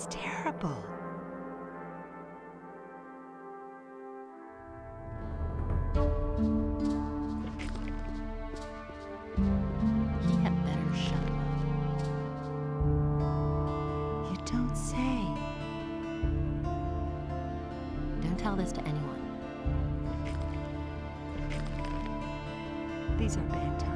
It's terrible. He had better shut up. You don't say. Don't tell this to anyone. These are bad times.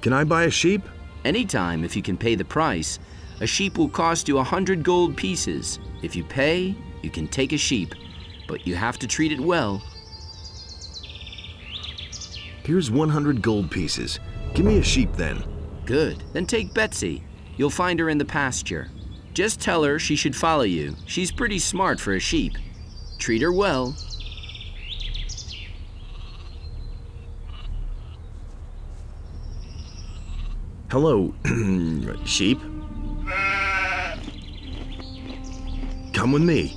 Can I buy a sheep? Anytime, if you can pay the price. A sheep will cost you 100 gold pieces. If you pay, you can take a sheep, but you have to treat it well. Here's 100 gold pieces. Give me a sheep then. Good. Then take Betsy. You'll find her in the pasture. Just tell her she should follow you. She's pretty smart for a sheep. Treat her well. Hello, sheep. Come with me.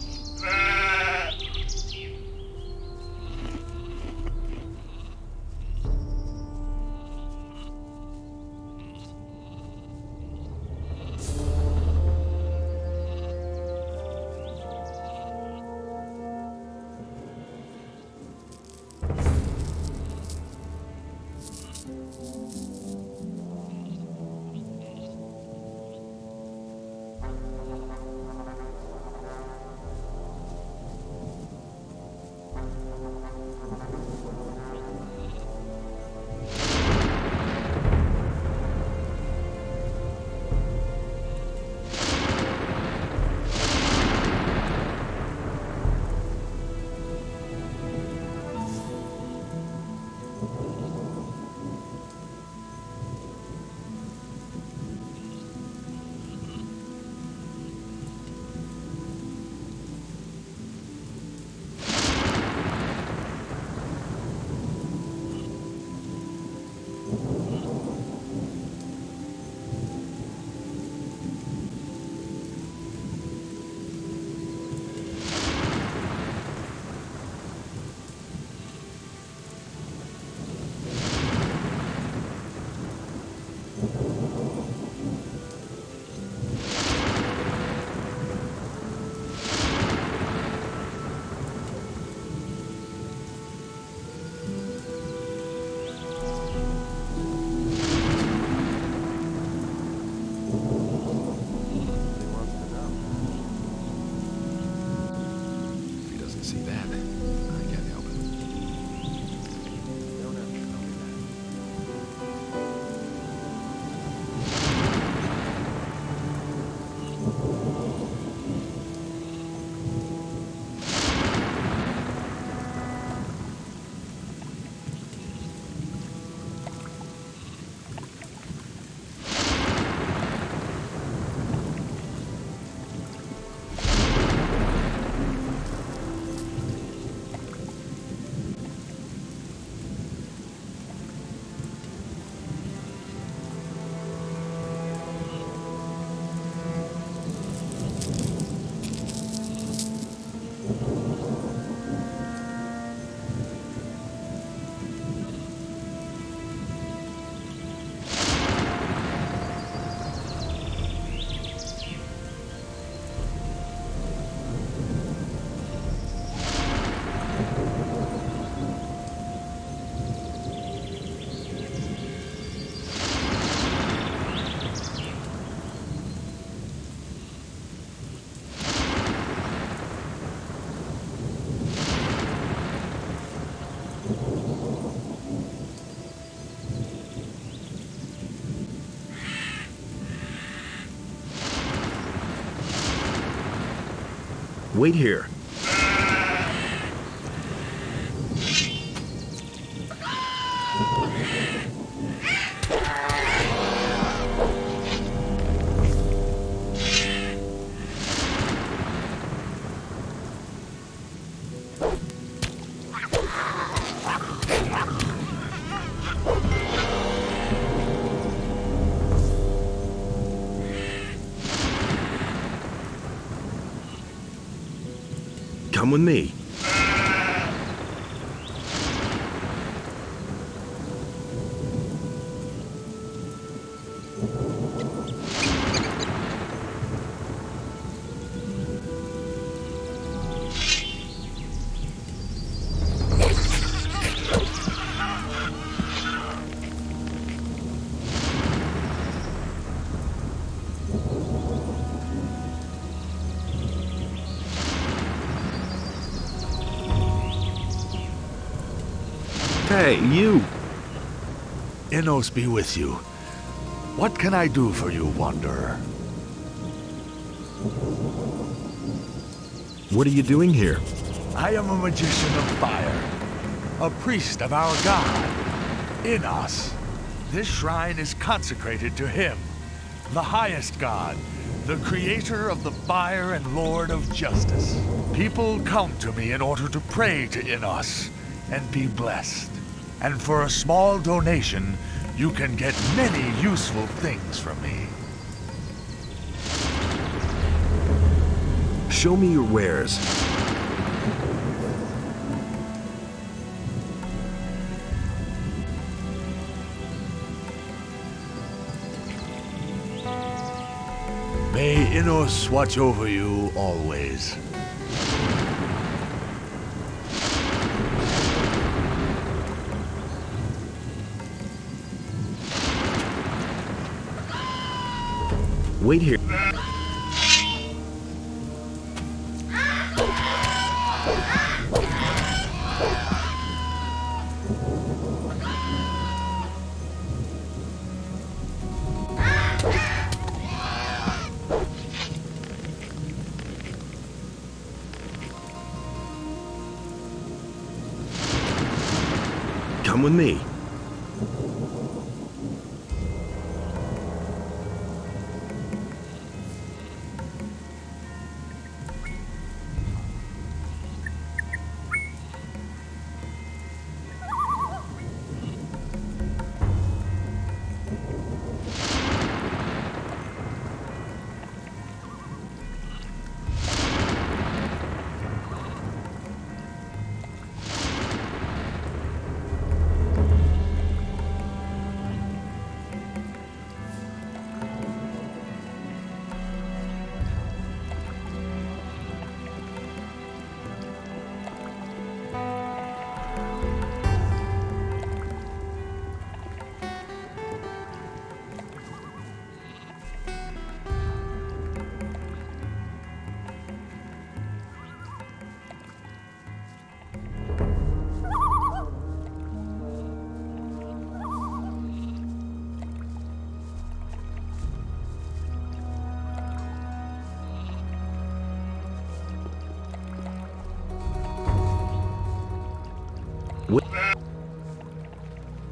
Wait here. Come with me. Hey, you! Innos be with you. What can I do for you, Wanderer? What are you doing here? I am a magician of fire, a priest of our god, Innos. This shrine is consecrated to him, the highest god, the creator of the fire and lord of justice. People come to me in order to pray to Innos and be blessed. And for a small donation, you can get many useful things from me. Show me your wares. May Innos watch over you always. Wait here. Come with me.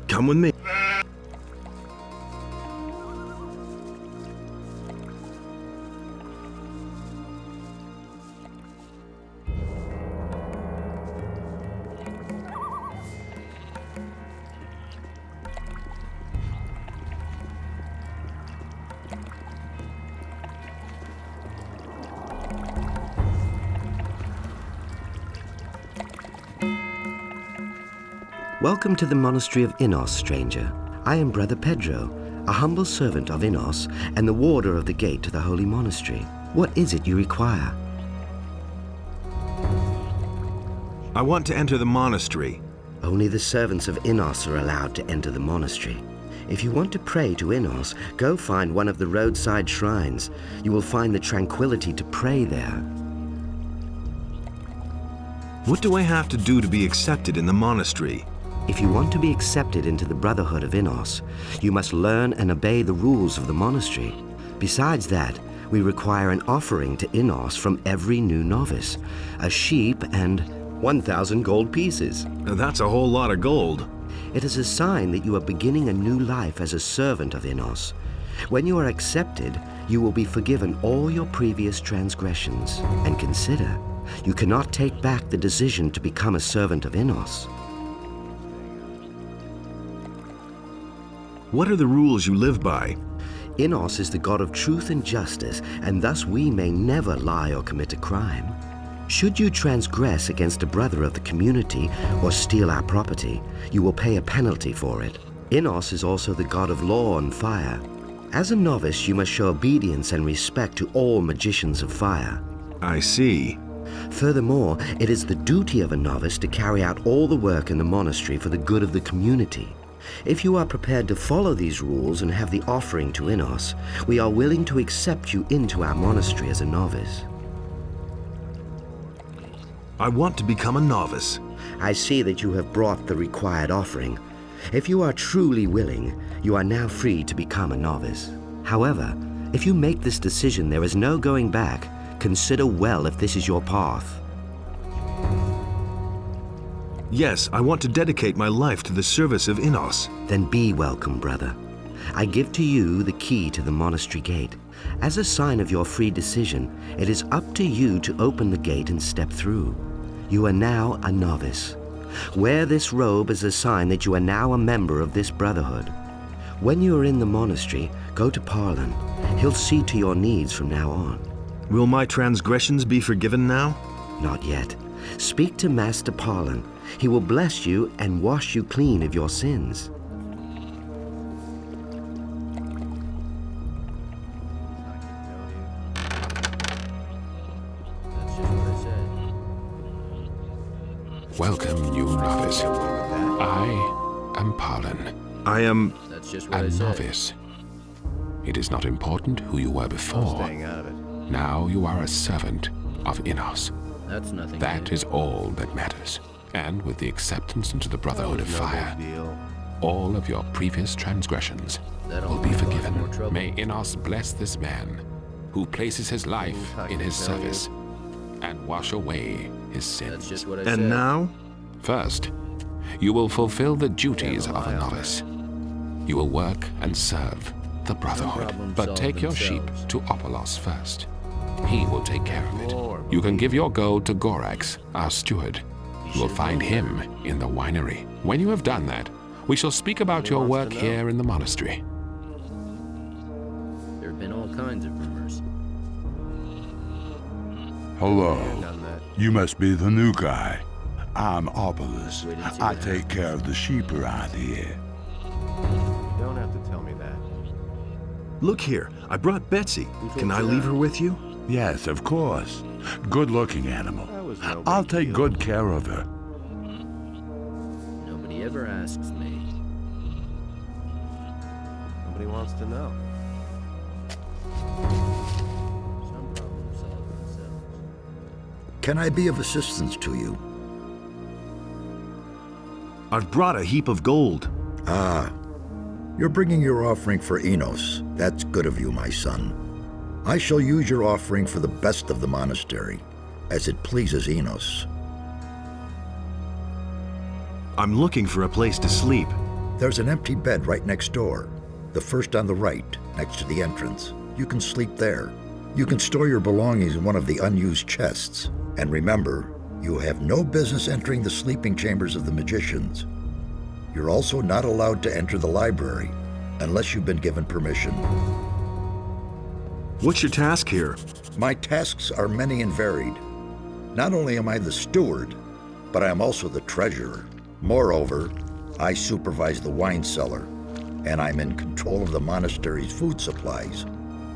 Come with me. Welcome to the monastery of Innos, stranger. I am Brother Pedro, a humble servant of Innos and the warder of the gate to the holy monastery. What is it you require? I want to enter the monastery. Only the servants of Innos are allowed to enter the monastery. If you want to pray to Innos, go find one of the roadside shrines. You will find the tranquility to pray there. What do I have to do to be accepted in the monastery? If you want to be accepted into the Brotherhood of Innos, you must learn and obey the rules of the monastery. Besides that, We require an offering to Innos from every new novice, a sheep and 1,000 gold pieces. That's a whole lot of gold. It is a sign that you are beginning a new life as a servant of Innos. When you are accepted, you will be forgiven all your previous transgressions. And consider, you cannot take back the decision to become a servant of Innos. What are the rules you live by? Innos is the god of truth and justice, and thus we may never lie or commit a crime. Should you transgress against a brother of the community or steal our property, you will pay a penalty for it. Innos is also the god of law and fire. As a novice, you must show obedience and respect to all magicians of fire. I see. Furthermore, it is the duty of a novice to carry out all the work in the monastery for the good of the community. If you are prepared to follow these rules and have the offering to Innos, we are willing to accept you into our monastery as a novice. I want to become a novice. I see that you have brought the required offering. If you are truly willing, you are now free to become a novice. However, if you make this decision, there is no going back. Consider well if this is your path. Yes, I want to dedicate my life to the service of Innos. Then be welcome, brother. I give to you the key to the monastery gate. As a sign of your free decision, it is up to you to open the gate and step through. You are now a novice. Wear this robe as a sign that you are now a member of this brotherhood. When you are in the monastery, go to Parlin. He'll see to your needs from now on. Will my transgressions be forgiven now? Not yet. Speak to Master Parlin. He will bless you and wash you clean of your sins. Welcome, new novice. I am Parlin, I am... That's just what a I said. novice. It is not important who you were before. Now you are a servant of Innos. That's nothing. That new. is all that matters. And with the acceptance into the Brotherhood of Fire, all of your previous transgressions That'll will be cause forgiven. more trouble. May Innos bless this man who places his life in his service and wash away his sins. That's just what I said. And now? First, you will fulfill the duties of a novice. You will work and serve the Brotherhood. Problems But solve take your sheep themselves. to Opolos first. He will take care of it. You can give your gold to Gorax, our steward. You will find him in the winery. When you have done that, we shall speak about your work here in the monastery. There have been all kinds of rumors. Hello. You must be the new guy. I'm Opolis. We didn't see I that. take care of the sheep around here. You don't have to tell me that. Look here, I brought Betsy. Can I leave her with you? Yes, of course. Good-looking animal. That was no I'll big take deal. good care of her. Nobody ever asks me. Nobody wants to know. Some problems solve themselves. Can I be of assistance to you? I've brought a heap of gold. Ah, you're bringing your offering for Innos. That's good of you, my son. I shall use your offering for the best of the monastery, as it pleases Innos. I'm looking for a place to sleep. There's an empty bed right next door, the first on the right, next to the entrance. You can sleep there. You can store your belongings in one of the unused chests. And remember, you have no business entering the sleeping chambers of the magicians. You're also not allowed to enter the library, unless you've been given permission. What's your task here? My tasks are many and varied. Not only am I the steward, but I am also the treasurer. Moreover, I supervise the wine cellar, and I'm in control of the monastery's food supplies.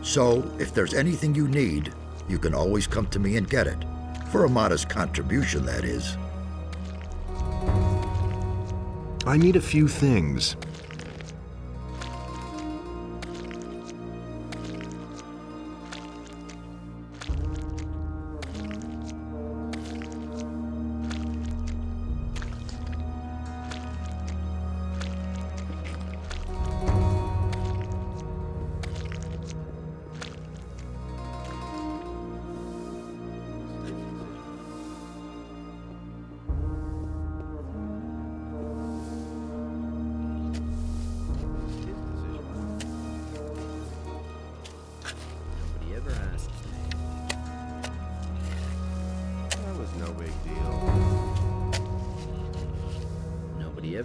So, if there's anything you need, you can always come to me and get it. For a modest contribution, that is. I need a few things.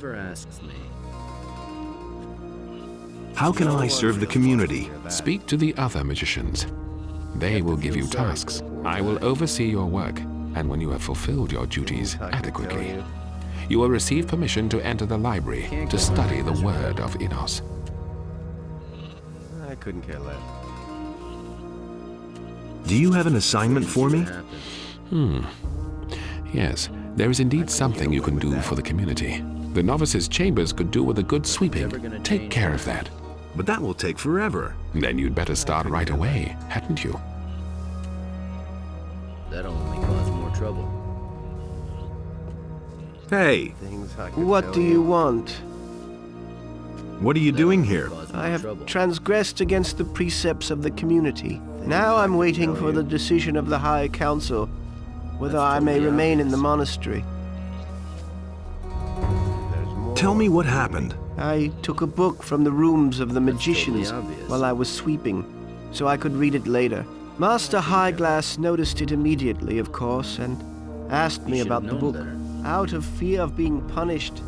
ever asks me. How can I serve the community? Speak to the other magicians. They will give you tasks. I will oversee your work, and when you have fulfilled your duties adequately, you will receive permission to enter the library to study the word of Innos. I couldn't care less. Do you have an assignment for me? Yes, there is indeed something you can do for the community. The novices' chambers could do with a good sweeping. Take care of that. But that will take forever. Then you'd better start right away, hadn't you? That'll only cause more trouble. Hey, Things I could What tell do you want? what are you doing here? I have transgressed against the precepts of the community. Now I'm waiting for the decision of the High Council, whether I may remain in the monastery. There's more. Tell me what happened. I took a book from the rooms of the magicians totally obvious. while I was sweeping, so I could read it later. Master Highglass noticed it immediately, of course, and asked me should about have the known book. better. Out of fear of being punished,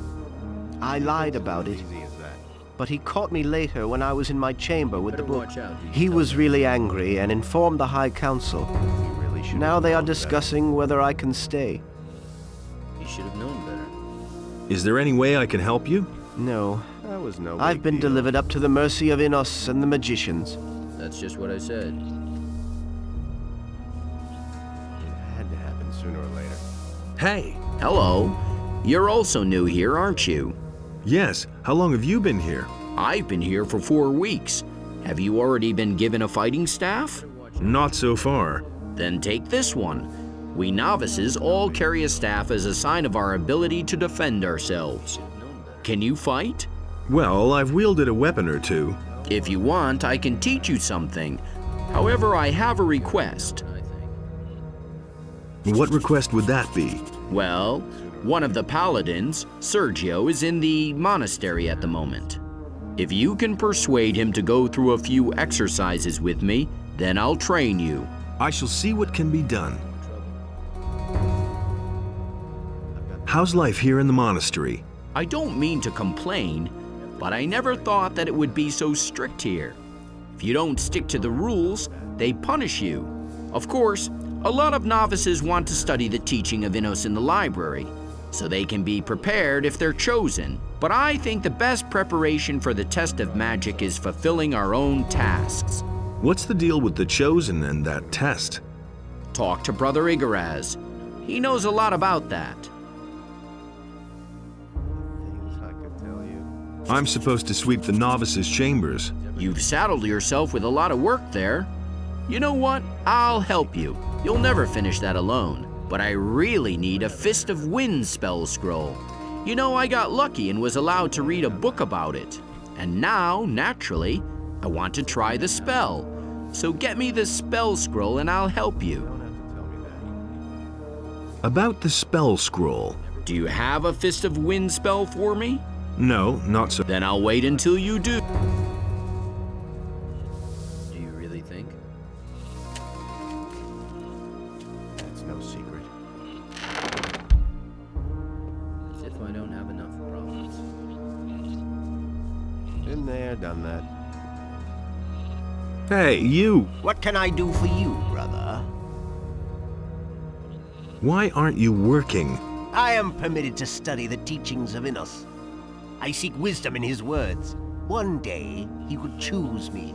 I lied about it. Easy as that. But he caught me later when I was in my chamber with the Better book. watch out who you He tell was that. really angry and informed the High Council. You really should Now have they are known better. discussing whether I can stay. You should have known better. Is there any way I can help you? No, That was no I've big been deal. delivered up to the mercy of Innos and the magicians. That's just what I said. It had to happen sooner or later. Hey. Hello. You're also new here, aren't you? Yes, how long have you been here? I've been here for 4 weeks. Have you already been given a fighting staff? Not so far. Then take this one. We novices all carry a staff as a sign of our ability to defend ourselves. Can you fight? Well, I've wielded a weapon or two. If you want, I can teach you something. However, I have a request. What request would that be? Well, one of the paladins, Sergio, is in the monastery at the moment. If you can persuade him to go through a few exercises with me, then I'll train you. I shall see what can be done. How's life here in the monastery? I don't mean to complain, but I never thought that it would be so strict here. If you don't stick to the rules, they punish you. Of course, a lot of novices want to study the teaching of Innos in the library, so they can be prepared if they're chosen. But I think the best preparation for the test of magic is fulfilling our own tasks. What's the deal with the Chosen and that test? Talk to Brother Igaraz. He knows a lot about that. Things I could tell you. I'm supposed to sweep the novices' chambers. You've saddled yourself with a lot of work there. You know what? I'll help you. You'll never finish that alone. But I really need a Fist of Wind spell scroll. You know, I got lucky and was allowed to read a book about it. And now, naturally, I want to try the spell. So get me the spell scroll and I'll help you. You don't have to tell me that. About the spell scroll. Do you have a Fist of Wind spell for me? No, not so. Then I'll wait until you do. Do you really think? That's no secret. As if I don't have enough problems. Been there, done that. Hey, you! What can I do for you, brother? Why aren't you working? I am permitted to study the teachings of Innos. I seek wisdom in his words. One day, he would choose me.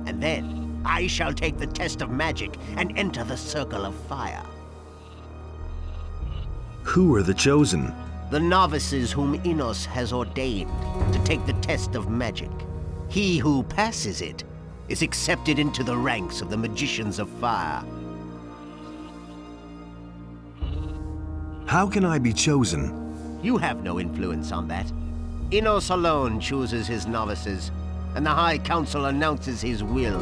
And then, I shall take the test of magic and enter the circle of fire. Who are the Chosen? The novices whom Innos has ordained to take the test of magic. He who passes it is accepted into the ranks of the magicians of fire. How can I be chosen? You have no influence on that. Innos alone chooses his novices, and the High Council announces his will.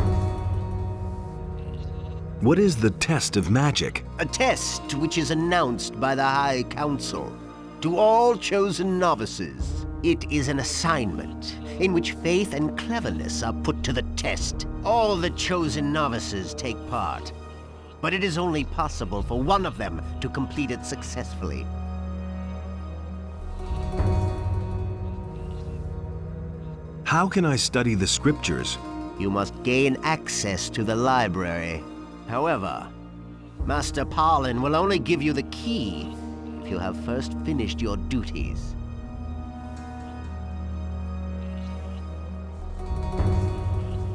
What is the test of magic? A test which is announced by the High Council. To all chosen novices, it is an assignment in which faith and cleverness are put to the test. All the chosen novices take part, but it is only possible for one of them to complete it successfully. How can I study the scriptures? You must gain access to the library. However, Master Parlin will only give you the key if you have first finished your duties.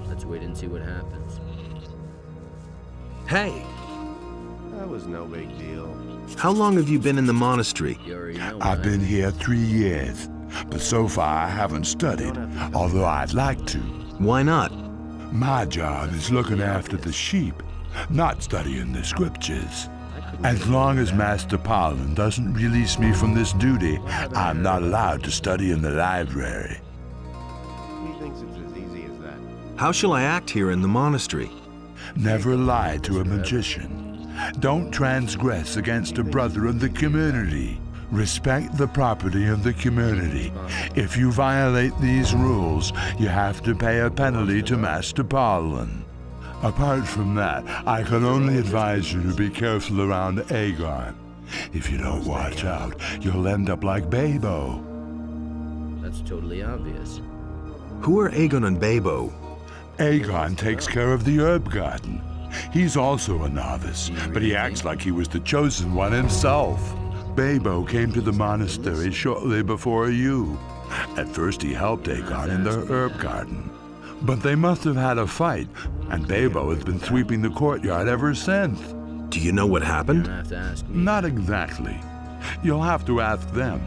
Let's wait and see what happens. Hey, That was no big deal. how long have you been in the monastery? You already know what I've been here 3 years, but so far I haven't studied, although I'd like to. Why not? My job is looking after the sheep, not studying the scriptures. As long as Master Parlin doesn't release me from this duty, I'm not allowed to study in the library. He thinks it's as easy as that. How shall I act here in the monastery? Never lie to a magician. Don't transgress against a brother of the community. Respect the property of the community. If you violate these rules, you have to pay a penalty to Master Parlin. Apart from that, I can only advise you to be careful around Aegon. If you don't watch out, you'll end up like Babo. That's totally obvious. Who are Aegon and Babo? Aegon takes care of the herb garden. He's also a novice, but he acts like he was the chosen one himself. Babo came to the monastery shortly before you. At first he helped Aegon in the herb garden. But they must have had a fight, and Babo has been sweeping the courtyard ever since. Do you know what You happened? don't have to ask me. Not exactly. You'll have to ask them.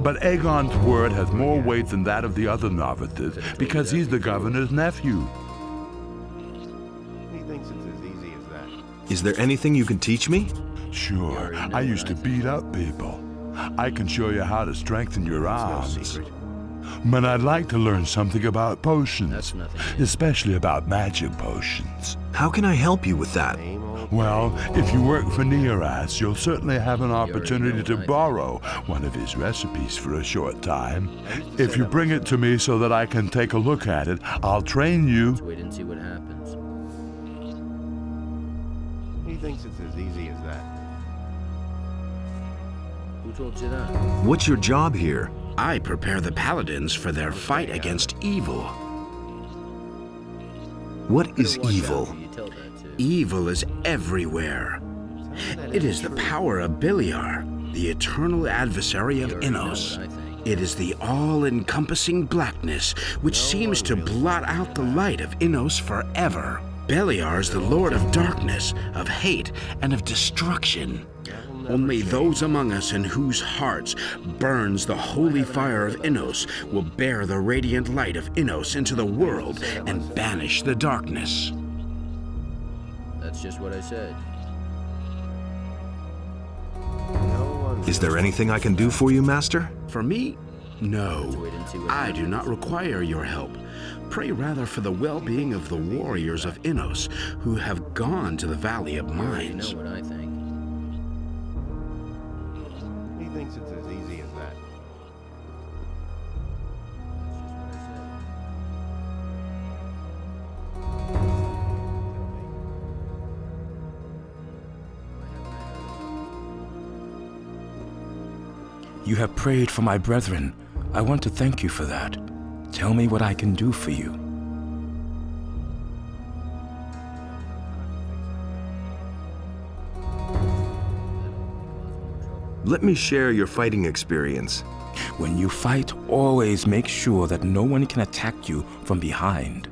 But Aegon's word has more weight than that of the other novices because he's the governor's nephew. He thinks it's as easy as that. Is there anything you can teach me? Sure, I used to beat up people. I can show you how to strengthen your No arms. secret. But I'd like to learn something about potions, That's nothing. especially about magic potions. How can I help you with that? Same old Well, if you work for Neras, you'll certainly have an opportunity to borrow one of his recipes for a short time. If you bring it to me so that I can take a look at it, I'll train you. Let's wait and see what happens. He thinks it's as easy as that. Who told you that? What's your job here? I prepare the paladins for their fight against evil. What is Watch out evil? who you tell that to. Evil is everywhere. It is the power of Beliar, the eternal adversary of You already know Innos. what I think. It is the all-encompassing blackness which seems to blot out the light of Innos forever. Beliar is the lord of darkness, of hate, and of destruction. Only those among us in whose hearts burns the holy fire of Innos will bear the radiant light of Innos into the world and banish the darkness. That's just what I said. Is there anything I can do for you, Master? For me? No. Wait and see what I do not require your help. Pray rather for the well-being of the warriors of Innos who have gone to the Valley of You already Mines. know what I think. He thinks it's as easy as that. That's just what I said. You have prayed for my brethren. I want to thank you for that. Tell me what I can do for you. Let me share your fighting experience. When you fight, always make sure that no one can attack you from behind.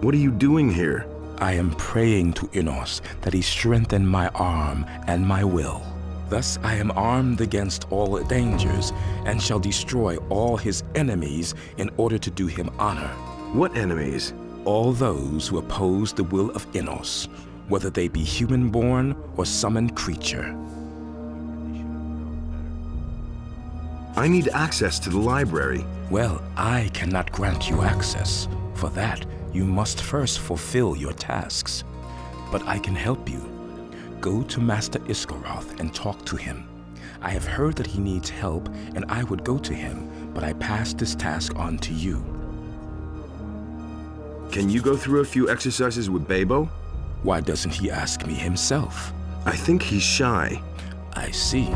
What are you doing here? I am praying to Innos that he strengthen my arm and my will. Thus I am armed against all dangers and shall destroy all his enemies in order to do him honor. What enemies? All those who oppose the will of Innos, whether they be human-born or summoned creature. I need access to the library. Well, I cannot grant you access. For that, you must first fulfill your tasks. But I can help you. Go to Master Iskoroth and talk to him. I have heard that he needs help, and I would go to him, but I pass this task on to you. Can you go through a few exercises with Babo? Why doesn't he ask me himself? I think he's shy. I see.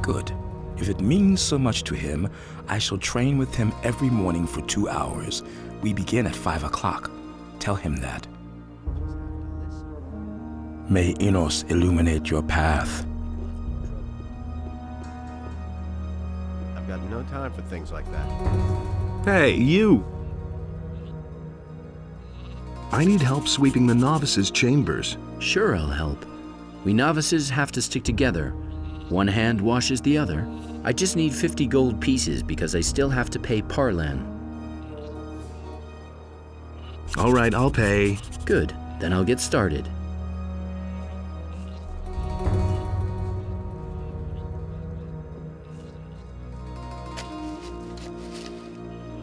Good. If it means so much to him, I shall train with him every morning for 2 hours. We begin at 5 o'clock. Tell him that. May Enos illuminate your path. I've got no time for things like that. Hey, you! I need help sweeping the novices' chambers. Sure, I'll help. We novices have to stick together. One hand washes the other. I just need 50 gold pieces because I still have to pay Parlan. All right, I'll pay. Good, then I'll get started.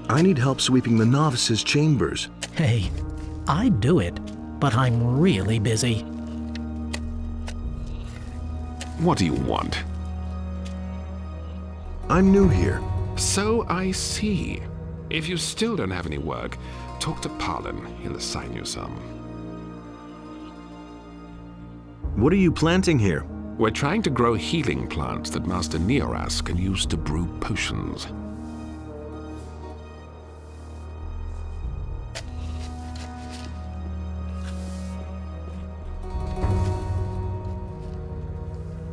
I need help sweeping the novices' chambers. Hey, I'd do it, but I'm really busy. What do you want? I'm new here. So I see. If you still don't have any work, talk to Parlan. He'll assign you some. What are you planting here? We're trying to grow healing plants that Master Neoras can use to brew potions.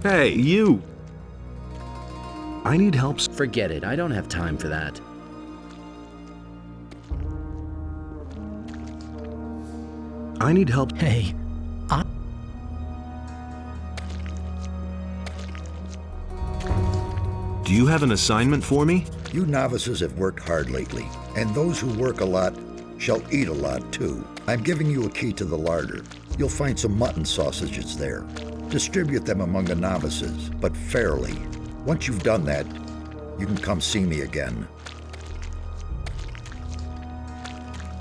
Hey, you! I need help. Forget it, I don't have time for that. I need help. Hey, Do you have an assignment for me? You novices have worked hard lately, and those who work a lot shall eat a lot too. I'm giving you a key to the larder. You'll find some mutton sausages there. Distribute them among the novices, but fairly. Once you've done that, you can come see me again.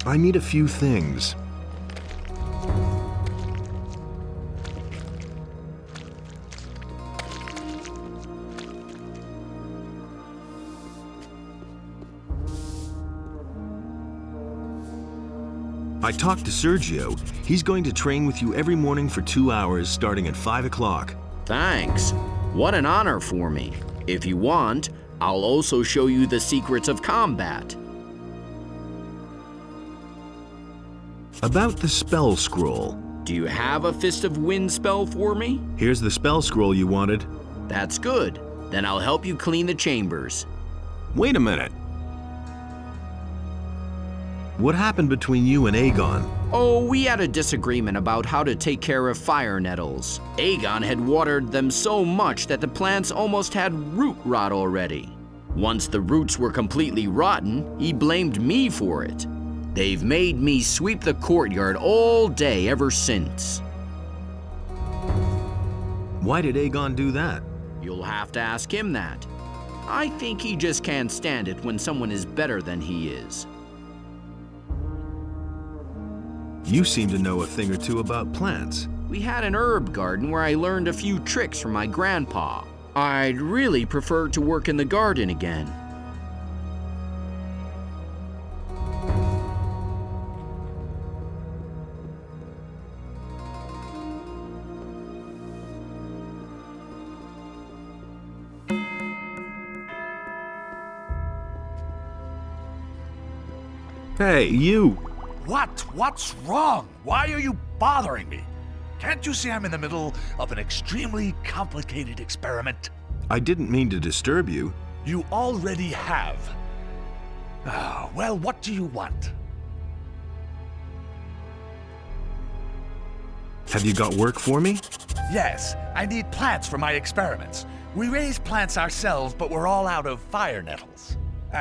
I need a few things. I talked to Sergio. He's going to train with you every morning for 2 hours, starting at 5 o'clock. Thanks. What an honor for me. If you want, I'll also show you the secrets of combat. About the spell scroll. Do you have a Fist of Wind spell for me? Here's the spell scroll you wanted. That's good. Then I'll help you clean the chambers. Wait a minute. What happened between you and Aegon? Oh, we had a disagreement about how to take care of fire nettles. Aegon had watered them so much that the plants almost had root rot already. Once the roots were completely rotten, he blamed me for it. They've made me sweep the courtyard all day ever since. Why did Aegon do that? You'll have to ask him that. I think he just can't stand it when someone is better than he is. You seem to know a thing or two about plants. We had an herb garden where I learned a few tricks from my grandpa. I'd really prefer to work in the garden again. Hey, you! What? What's wrong? Why are you bothering me? Can't you see I'm in the middle of an extremely complicated experiment? I didn't mean to disturb you. You already have. Well, what do you want? Have you got work for me? Yes, I need plants for my experiments. We raise plants ourselves, but we're all out of fire nettles.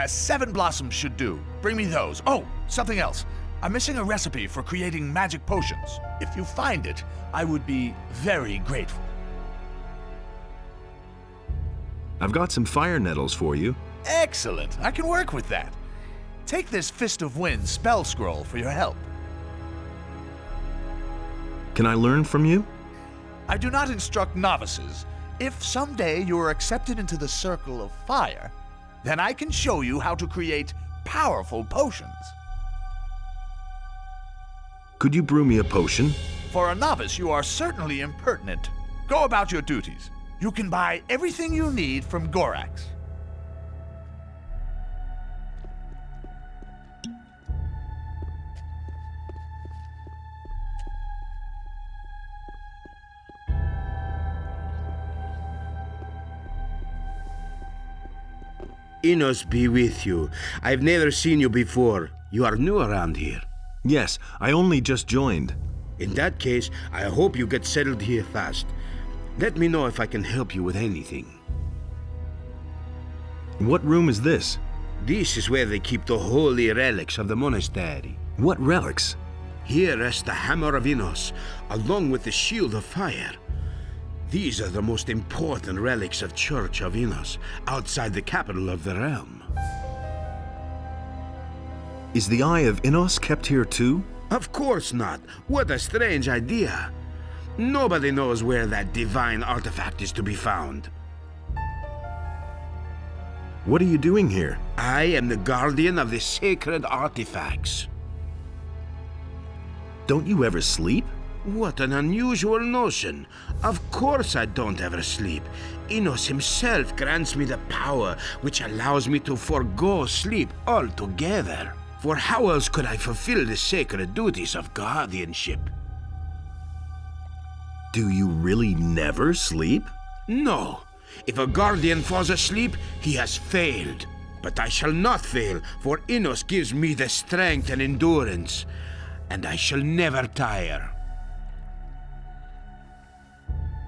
7 blossoms should do. Bring me those. Oh, something else. I'm missing a recipe for creating magic potions. If you find it, I would be very grateful. I've got some fire nettles for you. Excellent. I can work with that. Take this Fist of Wind spell scroll for your help. Can I learn from you? I do not instruct novices. If someday you are accepted into the Circle of Fire, then I can show you how to create powerful potions. Could you brew me a potion? For a novice, you are certainly impertinent. Go about your duties. You can buy everything you need from Gorax. Enos be with you. I've never seen you before. You are new around here. Yes, I only just joined. In that case, I hope you get settled here fast. Let me know if I can help you with anything. What room is this? This is where they keep the holy relics of the monastery. What relics? Here rests the Hammer of Enos, along with the Shield of Fire. These are the most important relics of Church of Enos, outside the capital of the realm. Is the Eye of Enos kept here too? Of course not. What a strange idea. Nobody knows where that divine artifact is to be found. What are you doing here? I am the guardian of the sacred artifacts. Don't you ever sleep? What an unusual notion. Of course I don't ever sleep. Enos himself grants me the power which allows me to forego sleep altogether. For how else could I fulfill the sacred duties of guardianship? Do you really never sleep? No. If a guardian falls asleep, he has failed. But I shall not fail, for Enos gives me the strength and endurance, and I shall never tire.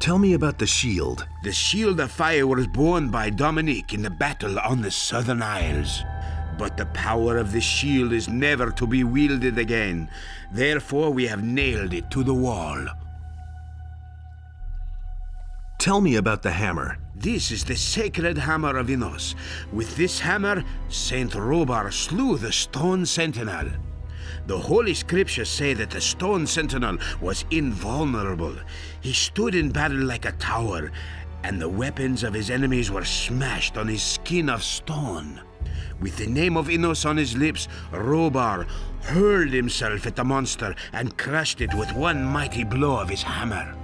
Tell me about the shield. The Shield of Fire was born by Dominique in the battle on the Southern Isles. But the power of the shield is never to be wielded again. Therefore, we have nailed it to the wall. Tell me about the hammer. This is the sacred hammer of Enos. With this hammer, Saint Robar slew the stone sentinel. The Holy Scriptures say that the stone sentinel was invulnerable. He stood in battle like a tower, and the weapons of his enemies were smashed on his skin of stone. With the name of Enos on his lips, Robar hurled himself at the monster and crushed it with one mighty blow of his hammer.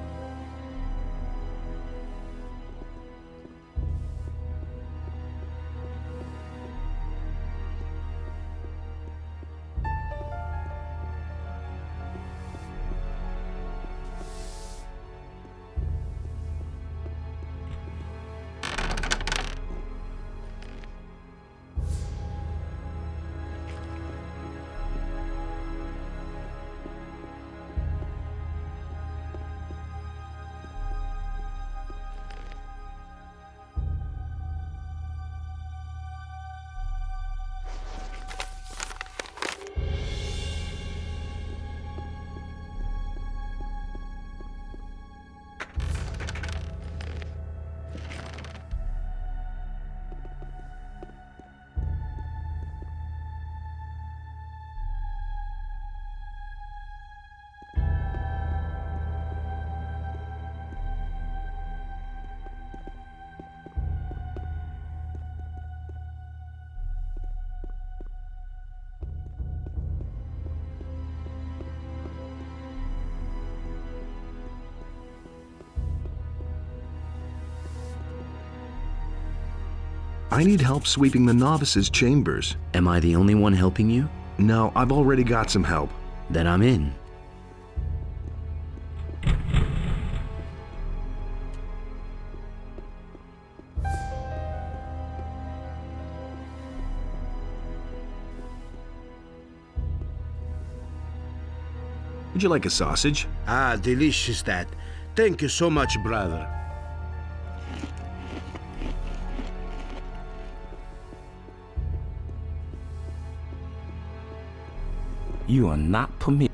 I need help sweeping the novices' chambers. Am I the only one helping you? No, I've already got some help. Then I'm in. Would you like a sausage? Ah, delicious that. Thank you so much, brother. You are not permitted.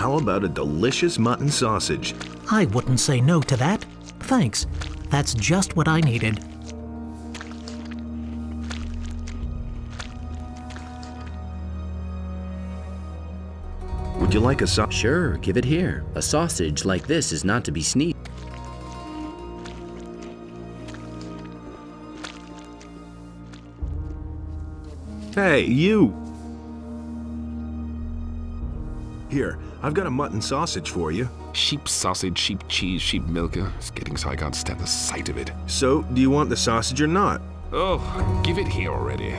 How about a delicious mutton sausage? I wouldn't say no to that. Thanks. That's just what I needed. Would you like a sausage? Sure, give it here. A sausage like this is not to be sneezed. Hey, you! Here, I've got a mutton sausage for you. Sheep sausage, sheep cheese, sheep milker. It's getting so I can't stand the sight of it. So, do you want the sausage or not? Oh, give it here already.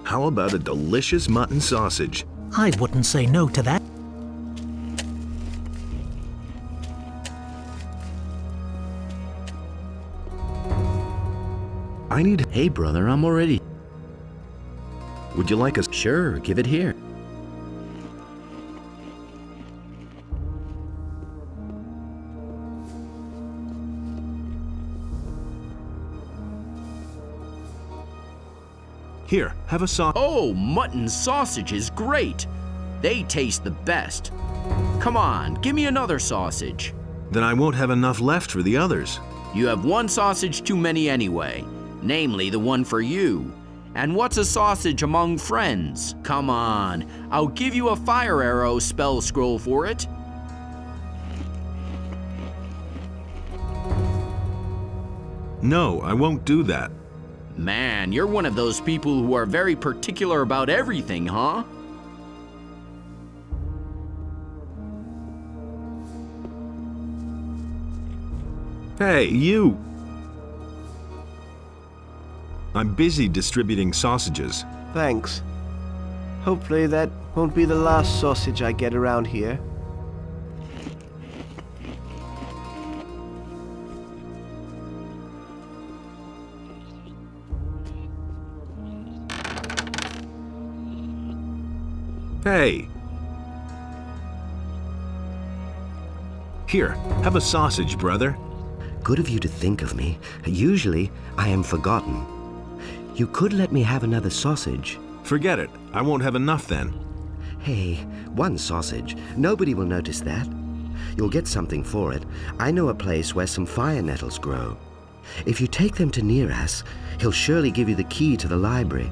How about a delicious mutton sausage? I wouldn't say no to that. I need... Hey, brother, I'm already... Would you like a... Sure, give it here. Here, have a sausage. Oh, mutton sausage is great. They taste the best. Come on, give me another sausage. Then I won't have enough left for the others. You have one sausage too many anyway, namely the one for you. And what's a sausage among friends? Come on, I'll give you a fire arrow spell scroll for it. No, I won't do that. Man, you're one of those people who are very particular about everything, huh? Hey, you! I'm busy distributing sausages. Thanks. Hopefully that won't be the last sausage I get around here. Hey! Here, have a sausage, brother. Good of you to think of me. Usually, I am forgotten. You could let me have another sausage. Forget it. I won't have enough then. Hey, one sausage. Nobody will notice that. You'll get something for it. I know a place where some fire nettles grow. If you take them to Neras, he'll surely give you the key to the library.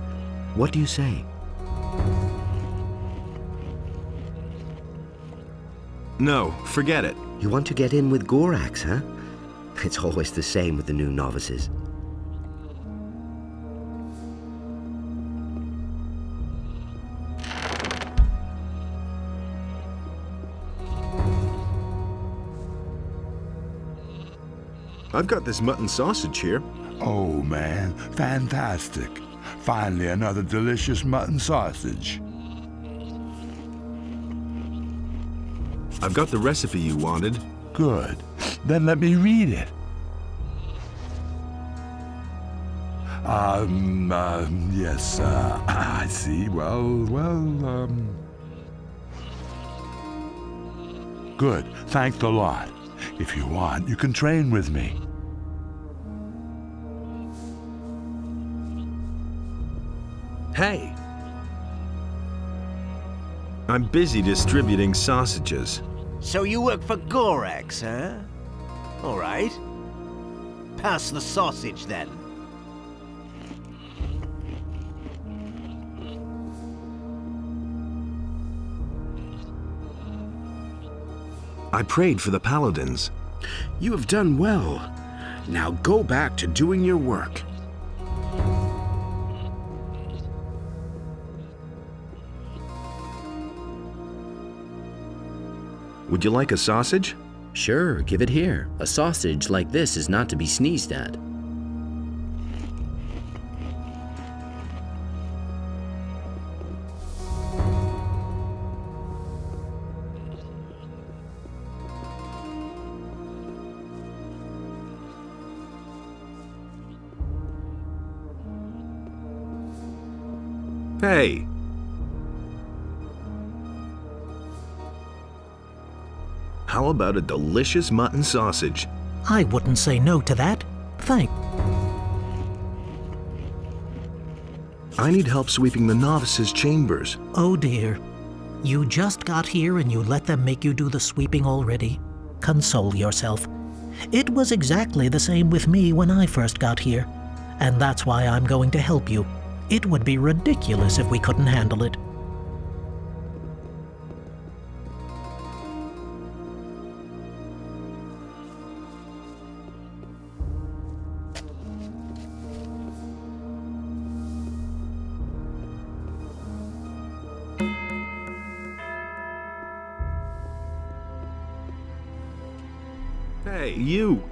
What do you say? No, forget it. You want to get in with Gorax, huh? It's always the same with the new novices. I've got this mutton sausage here. Oh, man, fantastic. Finally, another delicious mutton sausage. I've got the recipe you wanted. Good. Then let me read it. Yes, I see. Good. Thanks a lot. If you want, you can train with me. Hey! I'm busy distributing sausages. So you work for Gorax, huh? All right. Pass the sausage, then. I prayed for the paladins. You have done well. Now go back to doing your work. Would you like a sausage? Sure, give it here. A sausage like this is not to be sneezed at. Hey! How about a delicious mutton sausage? I wouldn't say no to that. Thanks. I need help sweeping the novices' chambers. Oh dear. You just got here and you let them make you do the sweeping already? Console yourself. It was exactly the same with me when I first got here. And that's why I'm going to help you. It would be ridiculous if we couldn't handle it. Hey, you!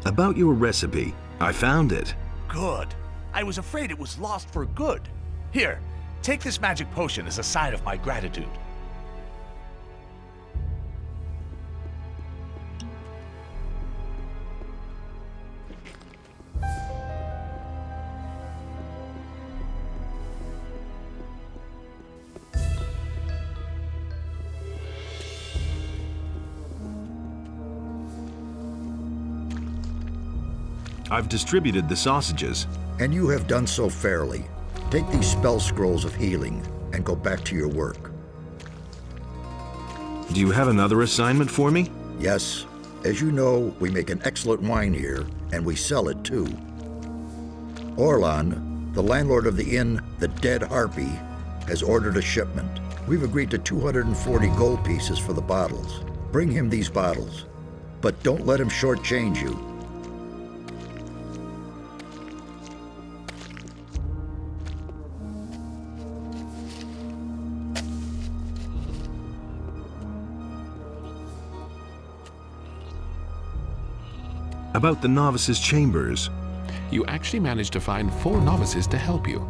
About your recipe. I found it. Good. I was afraid it was lost for good. Here, take this magic potion as a sign of my gratitude. I've distributed the sausages. And you have done so fairly. Take these spell scrolls of healing and go back to your work. Do you have another assignment for me? Yes. As you know, we make an excellent wine here, and we sell it too. Orlan, the landlord of the inn, the Dead Harpy, has ordered a shipment. We've agreed to 240 gold pieces for the bottles. Bring him these bottles, but don't let him shortchange you. About the novices' chambers. You actually managed to find 4 novices to help you.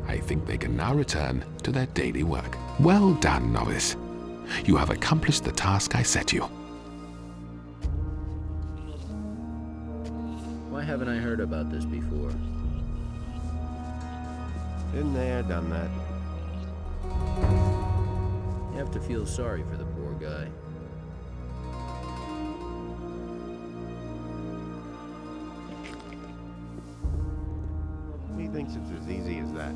I think they can now return to their daily work. Well done, novice. You have accomplished the task I set you. Why haven't I heard about this before? Been there, done that. You have to feel sorry for the poor guy. He thinks it's as easy as that.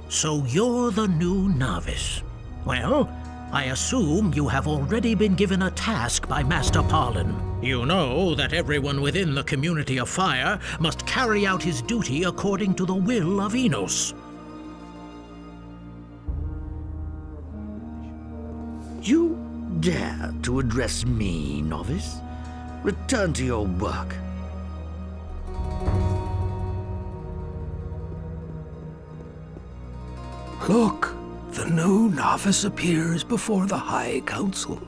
So you're the new novice. Well, I assume you have already been given a task by Master Parlin. You know that everyone within the community of fire must carry out his duty according to the will of Enos. You dare to address me, novice? Return to your work. Look, the new novice appears before the High Council.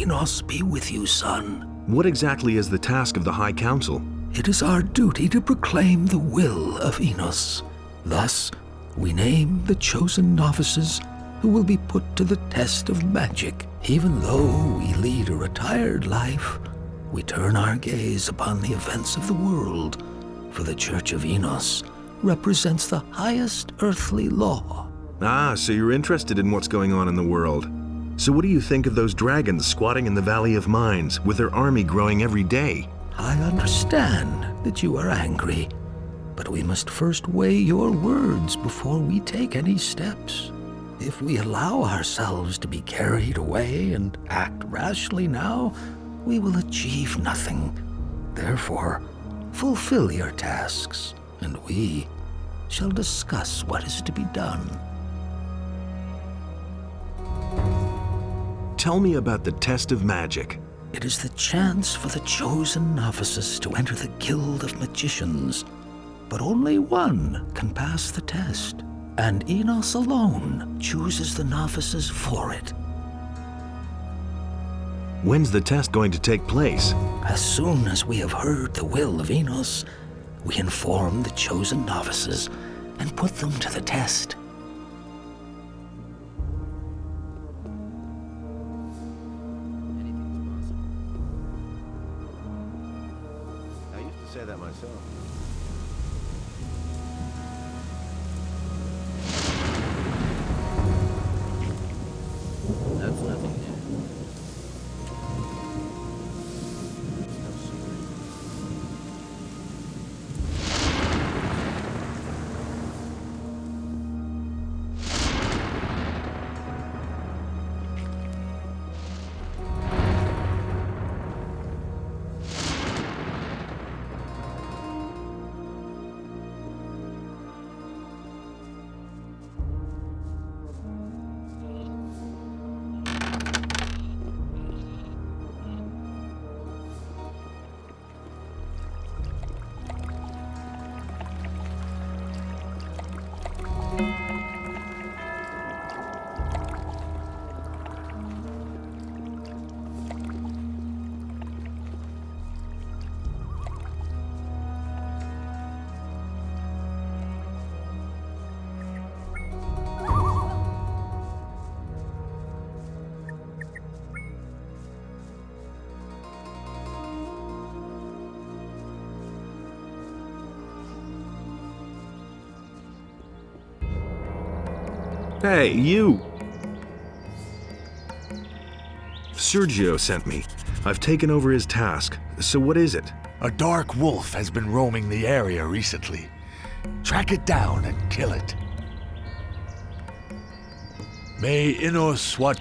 Enos be with you, son. What exactly is the task of the High Council? It is our duty to proclaim the will of Enos. Thus, we name the chosen novices who will be put to the test of magic. Even though we lead a retired life, we turn our gaze upon the events of the world, for the Church of Enos represents the highest earthly law. Ah, so you're interested in what's going on in the world. So what do you think of those dragons squatting in the Valley of Mines, with their army growing every day? I understand that you are angry, but we must first weigh your words before we take any steps. If we allow ourselves to be carried away and act rashly now, we will achieve nothing. Therefore, fulfill your tasks, and we shall discuss what is to be done. Tell me about the test of magic. It is the chance for the chosen novices to enter the Guild of Magicians, but only one can pass the test, and Enos alone chooses the novices for it. When's the test going to take place? As soon as we have heard the will of Enos, we inform the chosen novices and put them to the test. I used to say that myself. That's nothing new. Hey, you! Sergio sent me. I've taken over his task. So what is it? A dark wolf has been roaming the area recently. Track it down and kill it. May Inos what...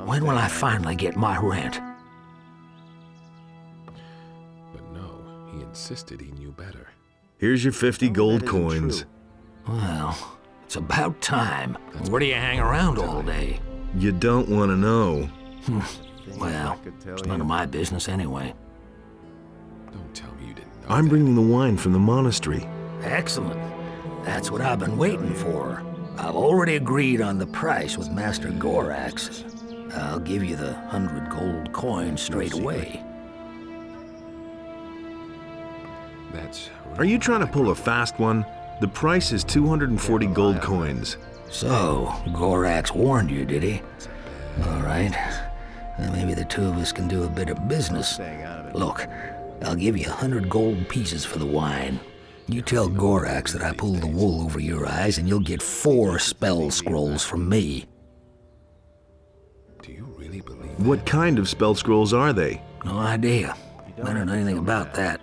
When will I finally get my rent? But no, he insisted he knew better. Here's your 50 gold coins. Well, it's about time. Where do you hang around all day? You don't want to know. Well, it's none of my business anyway. Don't tell me you didn't know I'm that. bringing the wine from the monastery. Excellent. That's what I've been waiting for. I've already agreed on the price with Master Gorax. I'll give you the 100 gold coins straight away. That's Are you trying to pull a fast one? The price is 240 gold coins. So, Gorax warned you, did he? All right. Well, maybe the two of us can do a bit of business. Look, I'll give you 100 gold pieces for the wine. You tell Gorax that I pulled the wool over your eyes, and you'll get 4 spell scrolls from me. Do you really believe What kind of spell scrolls are they? No idea. I don't know anything about that.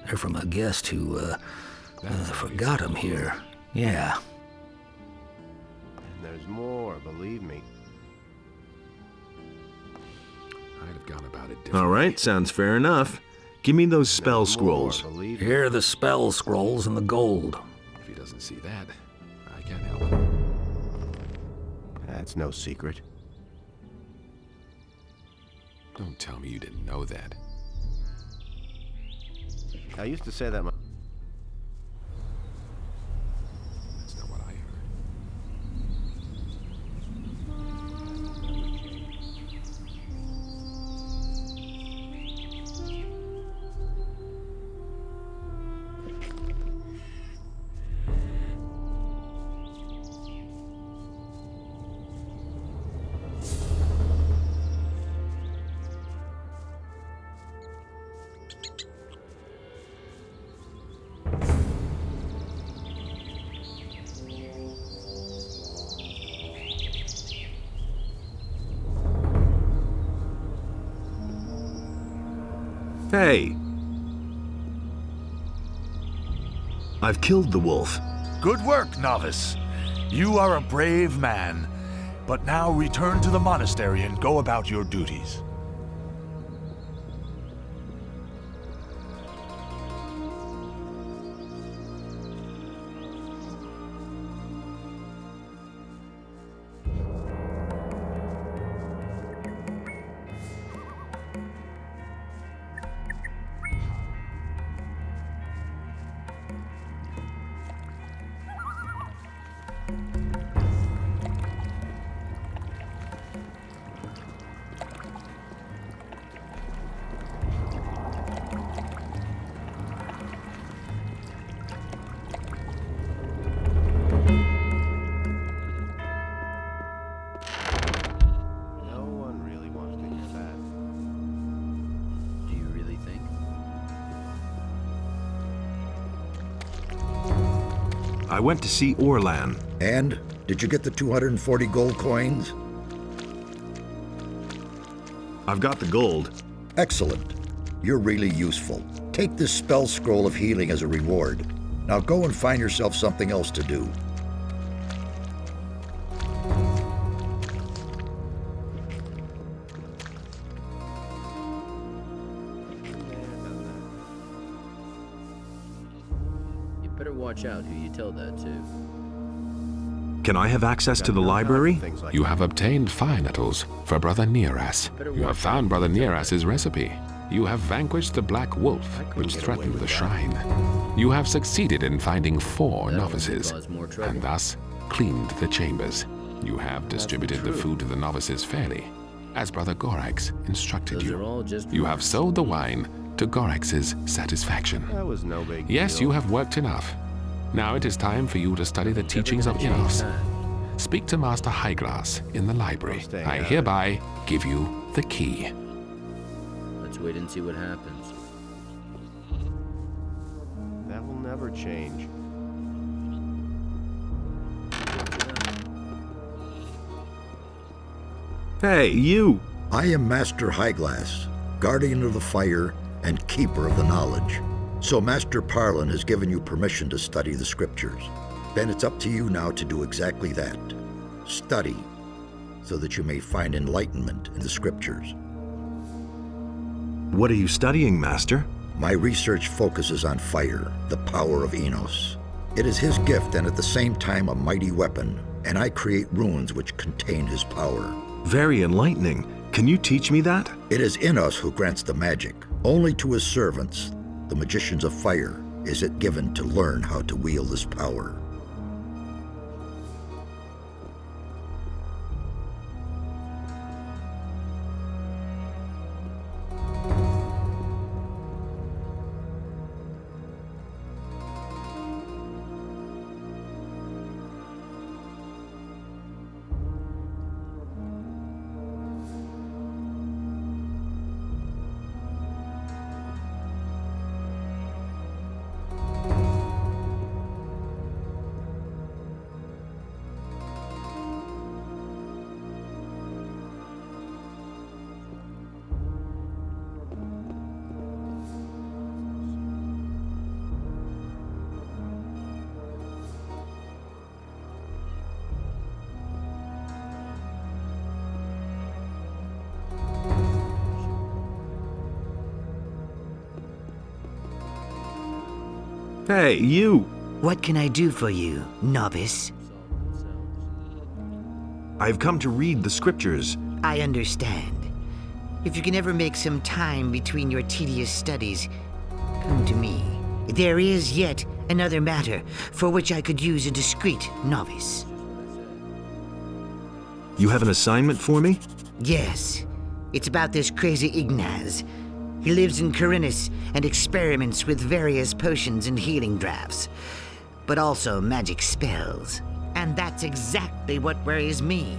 They're from a guest who, forgot them here. Yeah. And there's more, believe me. I'd have gone about it differently. All right, sounds fair enough. Give me those spell scrolls. Here are the spell scrolls and the gold. If he doesn't see that, I can't help him. That's no secret. Don't tell me you didn't know that. I used to say that my... That's not what I heard. Hey! I've killed the wolf. Good work, Novice. You are a brave man. But now return to the monastery and go about your duties. I went to see Orlan. And? Did you get the 240 gold coins? I've got the gold. Excellent. You're really useful. Take this spell scroll of healing as a reward. Now go and find yourself something else to do. You better watch out who you tell that to. Can I have access to the library? You have obtained fire nettles for Brother Neras. You have found Brother Neras's recipe. You have vanquished the Black Wolf, which threatened the shrine. You have succeeded in finding 4 novices, and thus cleaned the chambers. You have distributed the food to the novices fairly, as Brother Gorax instructed you. You have sold the wine to Gorax's satisfaction. That was no big deal. Yes, you have worked enough. Now it is time for you to study the teachings of Innos. Speak to Master Highglass in the library. I hereby give you the key. Let's wait and see what happens. That will never change. Hey, you! I am Master Highglass, guardian of the fire and keeper of the knowledge. So Master Parlin has given you permission to study the scriptures. Then it's up to you now to do exactly that. Study, so that you may find enlightenment in the scriptures. What are you studying, Master? My research focuses on fire, the power of Innos. It is his gift and at the same time a mighty weapon, and I create runes which contain his power. Very enlightening. Can you teach me that? It is Innos who grants the magic. Only to his servants, the magicians of fire, is it given to learn how to wield this power. Hey, you! What can I do for you, novice? I've come to read the scriptures. I understand. If you can ever make some time between your tedious studies, come to me. There is yet another matter for which I could use a discreet novice. You have an assignment for me? Yes. It's about this crazy Ignaz. He lives in Corinus and experiments with various potions and healing drafts, but also magic spells. And that's exactly what worries me.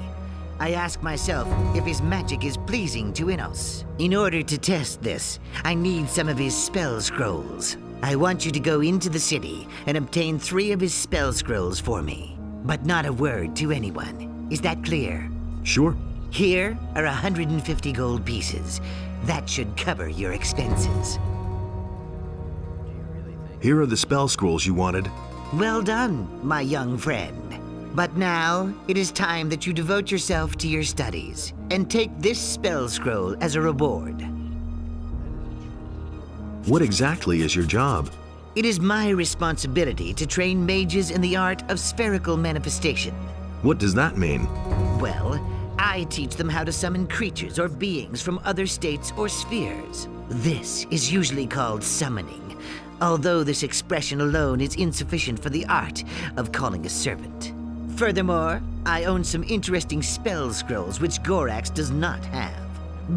I ask myself if his magic is pleasing to Innos. In order to test this, I need some of his spell scrolls. I want you to go into the city and obtain 3 of his spell scrolls for me, but not a word to anyone. Is that clear? Sure. Here are 150 gold pieces. That should cover your expenses. Here are the spell scrolls you wanted. Well done, my young friend. But now, it is time that you devote yourself to your studies, and take this spell scroll as a reward. What exactly is your job? It is my responsibility to train mages in the art of spherical manifestation. What does that mean? Well, I teach them how to summon creatures or beings from other states or spheres. This is usually called summoning, although this expression alone is insufficient for the art of calling a servant. Furthermore, I own some interesting spell scrolls which Gorax does not have,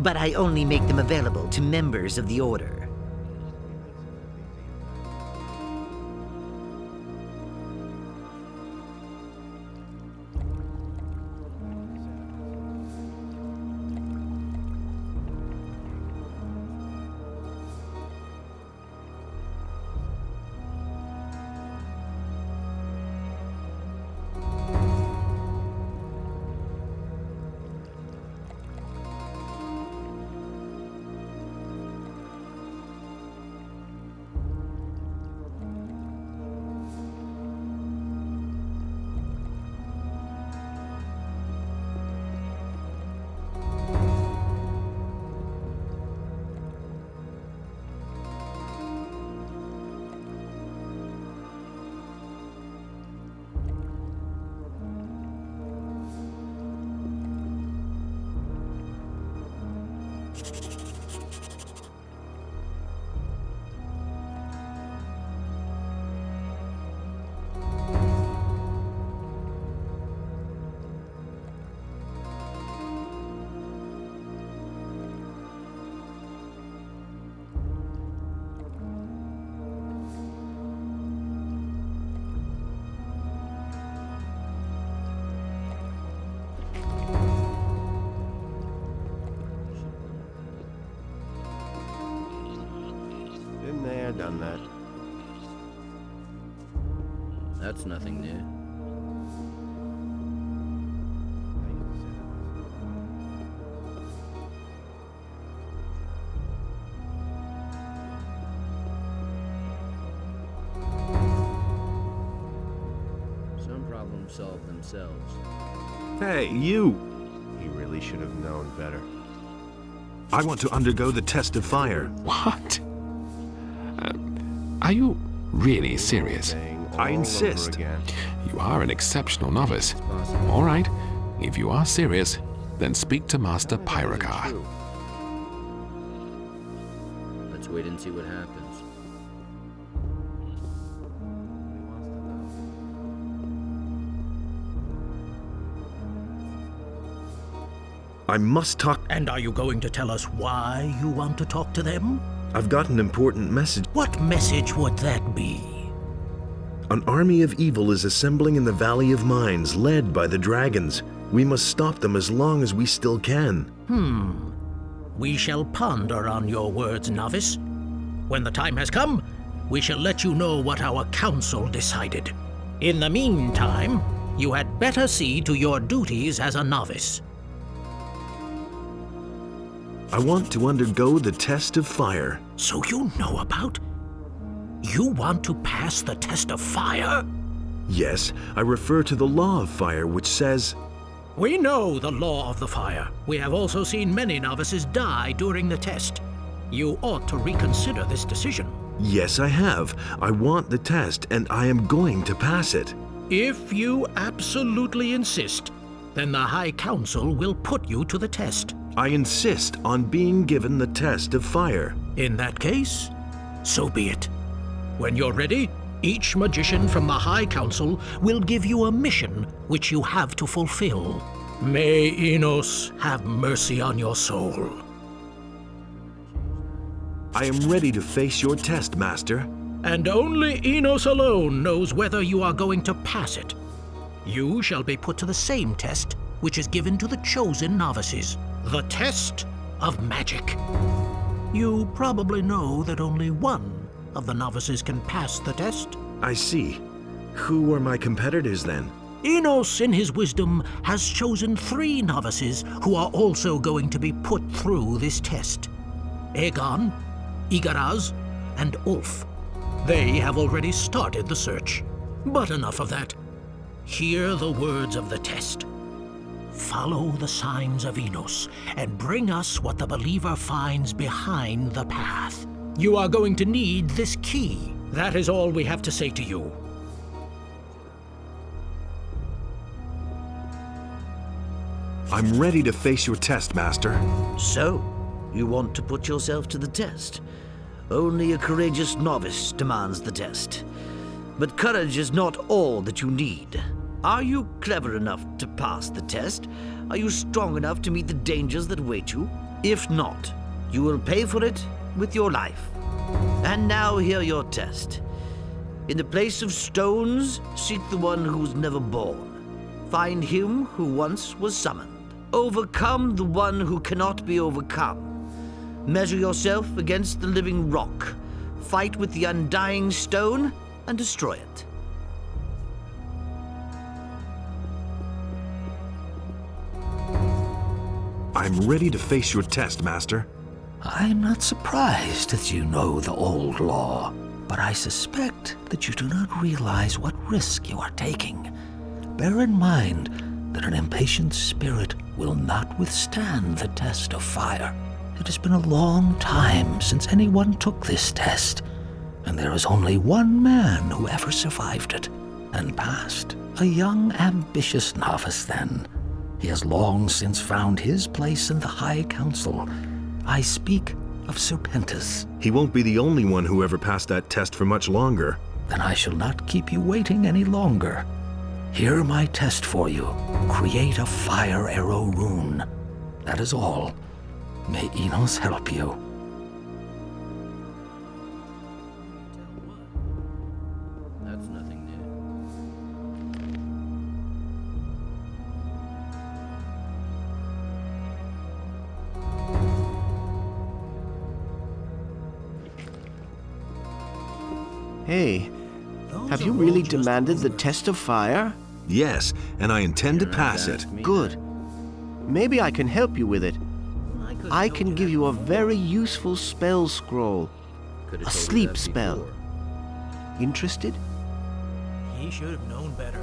but I only make them available to members of the Order. I've done that. That's nothing new. Some problems solve themselves. Hey, you! He really should have known better. I want to undergo the test of fire. What? Are you really serious? I insist. You are an exceptional novice. All right. If you are serious, then speak to Master Pyrakar. Let's wait and see what happens. I must talk. And are you going to tell us why you want to talk to them? I've got an important message. What message would that be? An army of evil is assembling in the Valley of Mines, led by the dragons. We must stop them as long as we still can. We shall ponder on your words, Novice. When the time has come, we shall let you know what our council decided. In the meantime, you had better see to your duties as a novice. I want to undergo the test of fire. So you know about? You want to pass the test of fire? Yes, I refer to the law of fire, which says... We know the law of the fire. We have also seen many novices die during the test. You ought to reconsider this decision. Yes, I have. I want the test, and I am going to pass it. If you absolutely insist, then the High Council will put you to the test. I insist on being given the test of fire. In that case, so be it. When you're ready, each magician from the High Council will give you a mission which you have to fulfill. May Enos have mercy on your soul. I am ready to face your test, Master. And only Enos alone knows whether you are going to pass it. You shall be put to the same test which is given to the chosen novices. The test of magic. You probably know that only one of the novices can pass the test. I see. Who are my competitors then? Enos, in his wisdom, has chosen 3 novices who are also going to be put through this test. Aegon, Igaraz, and Ulf. They have already started the search. But enough of that. Hear the words of the test. Follow the signs of Enos, and bring us what the believer finds behind the path. You are going to need this key. That is all we have to say to you. I'm ready to face your test, Master. So, you want to put yourself to the test? Only a courageous novice demands the test. But courage is not all that you need. Are you clever enough to pass the test? Are you strong enough to meet the dangers that await you? If not, you will pay for it with your life. And now hear your test. In the place of stones, seek the one who's never born. Find him who once was summoned. Overcome the one who cannot be overcome. Measure yourself against the living rock. Fight with the undying stone and destroy it. I'm ready to face your test, Master. I'm not surprised that you know the old law, but I suspect that you do not realize what risk you are taking. Bear in mind that an impatient spirit will not withstand the test of fire. It has been a long time since anyone took this test, and there is only one man who ever survived it and passed. A young, ambitious novice, then. He has long since found his place in the High Council. I speak of Serpentis. He won't be the only one who ever passed that test for much longer. Then I shall not keep you waiting any longer. Hear my test for you. Create a fire arrow rune. That is all. May Enos help you. That's nothing new. Hey, have you really demanded the test of fire? Yes, and I intend to pass it. Good. Maybe I can help you with it. I can give you a very useful spell scroll. A sleep spell. Interested? He should have known better.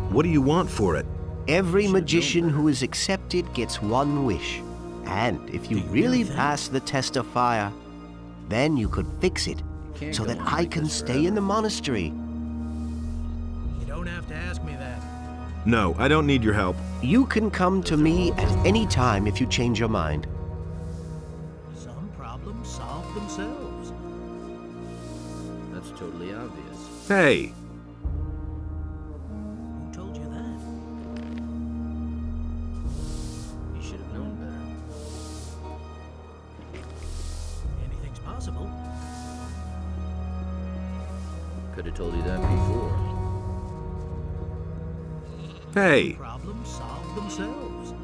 What do you want for it? Every magician who is accepted gets one wish. And if you really pass the test of fire, then you could fix it so that I can stay in the monastery. You don't have to ask me that. No, I don't need your help. You can come to me at any time if you change your mind. Some problems solve themselves. That's totally obvious. Hey! Who told you that? You should have known better. Anything's possible. Could have told you that before. Hey! Problems solve themselves.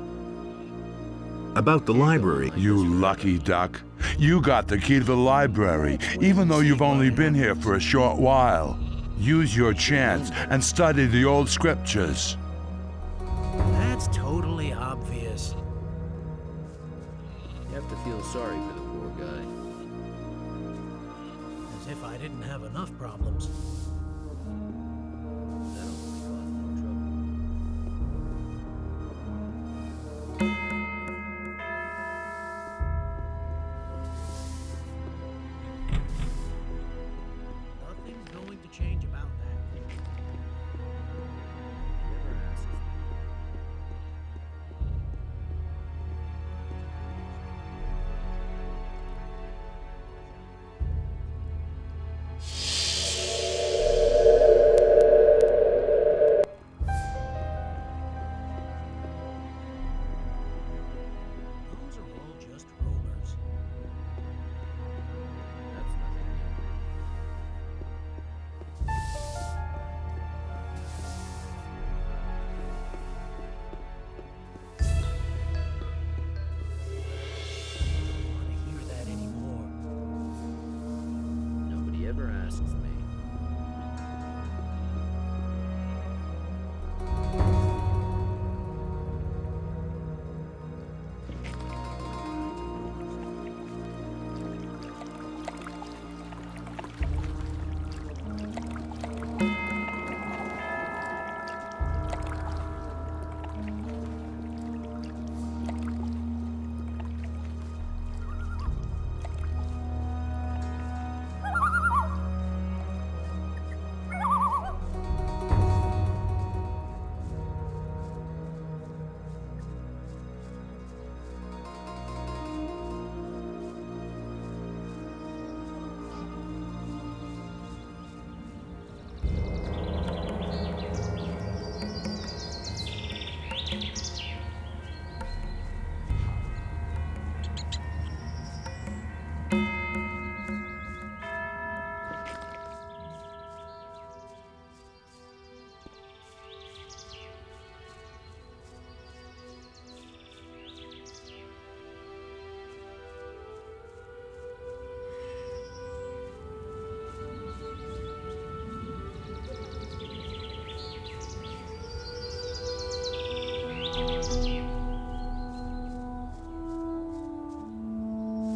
About the library. You lucky duck. You got the key to the library, even though you've only been here for a short while. Use your chance and study the old scriptures. That's totally obvious. You have to feel sorry for the poor guy. As if I didn't have enough problems. That only caused more trouble. Nothing's going to change about that. Never asked. Those are all just rumors. That's nothing new. Want to hear that anymore? Nobody ever asks me.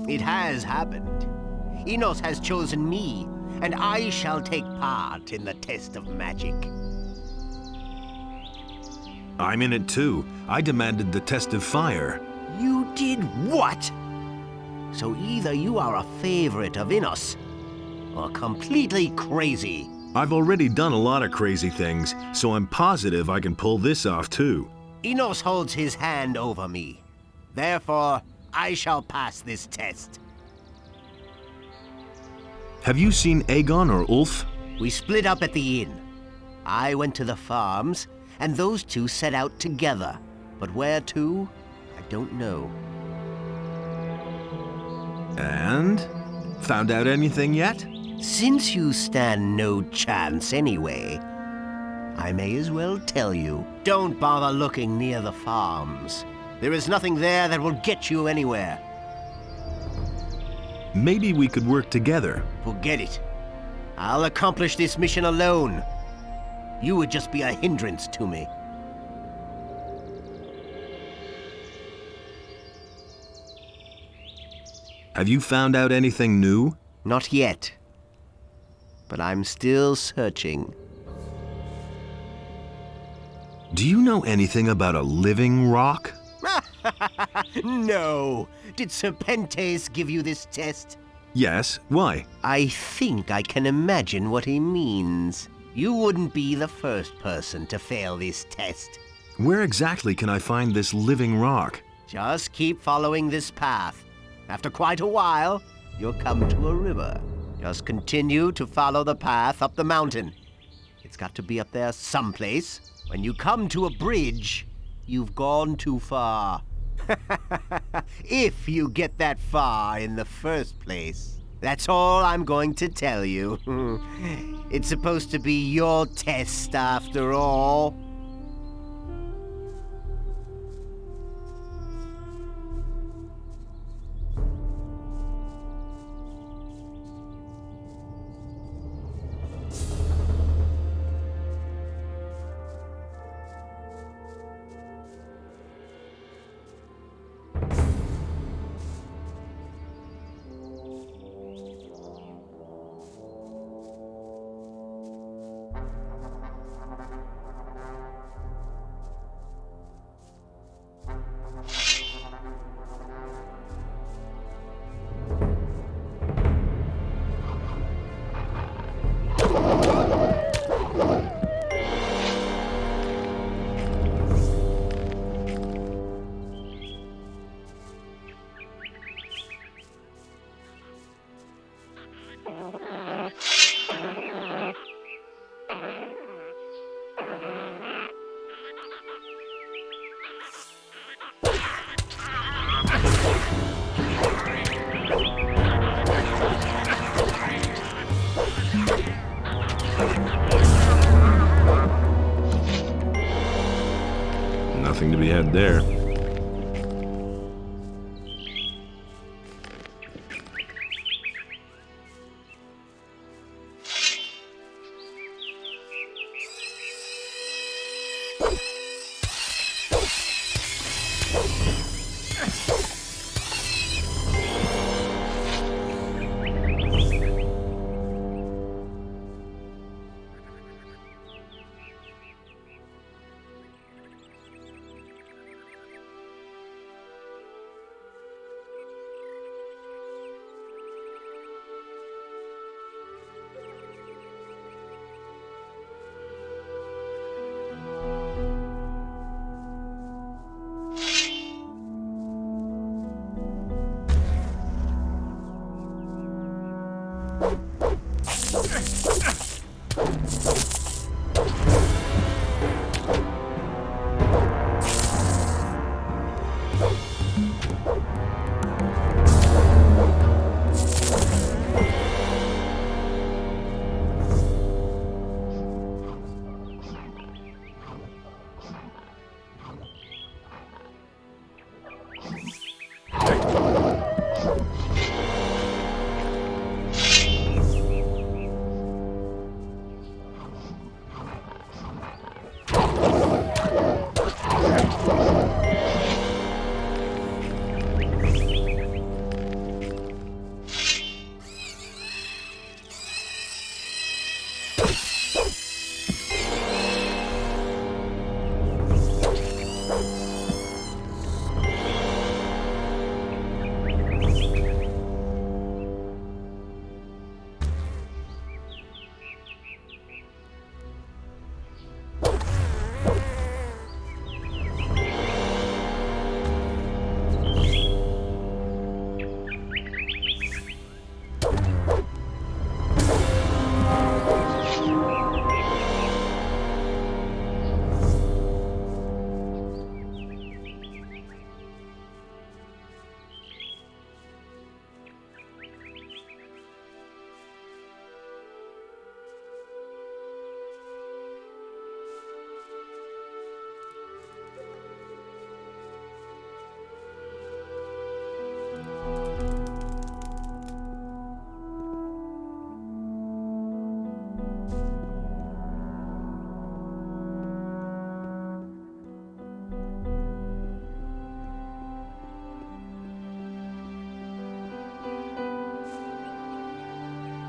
It has happened. Enos has chosen me, and I shall take part in the test of magic. I'm in it too. I demanded the test of fire. You did what? So either you are a favorite of Enos, or completely crazy. I've already done a lot of crazy things, so I'm positive I can pull this off too. Enos holds his hand over me. Therefore, I shall pass this test. Have you seen Aegon or Ulf? We split up at the inn. I went to the farms, and those two set out together. But where to? I don't know. And? Found out anything yet? Since you stand no chance anyway, I may as well tell you. Don't bother looking near the farms. There is nothing there that will get you anywhere. Maybe we could work together. Forget it. I'll accomplish this mission alone. You would just be a hindrance to me. Have you found out anything new? Not yet. But I'm still searching. Do you know anything about a living rock? No! Did Serpentes give you this test? Yes. Why? I think I can imagine what he means. You wouldn't be the first person to fail this test. Where exactly can I find this living rock? Just keep following this path. After quite a while, you'll come to a river. Just continue to follow the path up the mountain. It's got to be up there someplace. When you come to a bridge, you've gone too far. If you get that far in the first place. That's all I'm going to tell you. It's supposed to be your test after all. Nothing to be had there.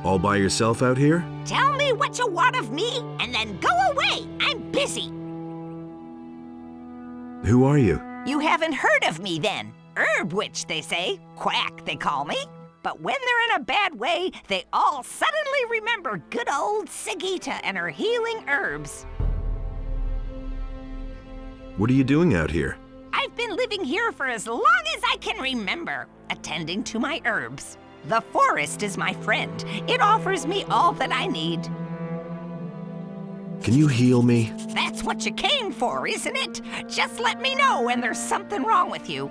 All by yourself out here? Tell me what you want of me, and then go away. I'm busy. Who are you? You haven't heard of me then. Herb witch, they say. Quack, they call me. But when they're in a bad way, they all suddenly remember good old Sigita and her healing herbs. What are you doing out here? I've been living here for as long as I can remember, attending to my herbs. The forest is my friend. It offers me all that I need. Can you heal me? That's what you came for, isn't it? Just let me know when there's something wrong with you.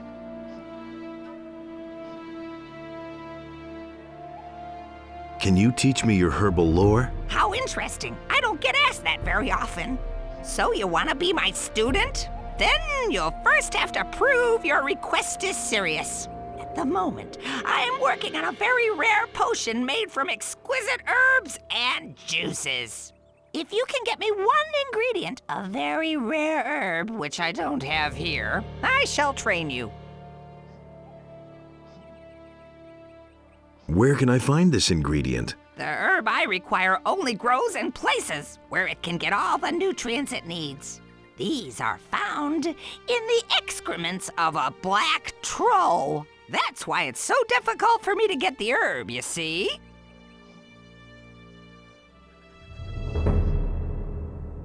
Can you teach me your herbal lore? How interesting. I don't get asked that very often. So you want to be my student? Then you'll first have to prove your request is serious. At the moment, I am working on a very rare potion made from exquisite herbs and juices. If you can get me one ingredient, a very rare herb, which I don't have here, I shall train you. Where can I find this ingredient? The herb I require only grows in places where it can get all the nutrients it needs. These are found in the excrements of a black troll. That's why it's so difficult for me to get the herb, you see?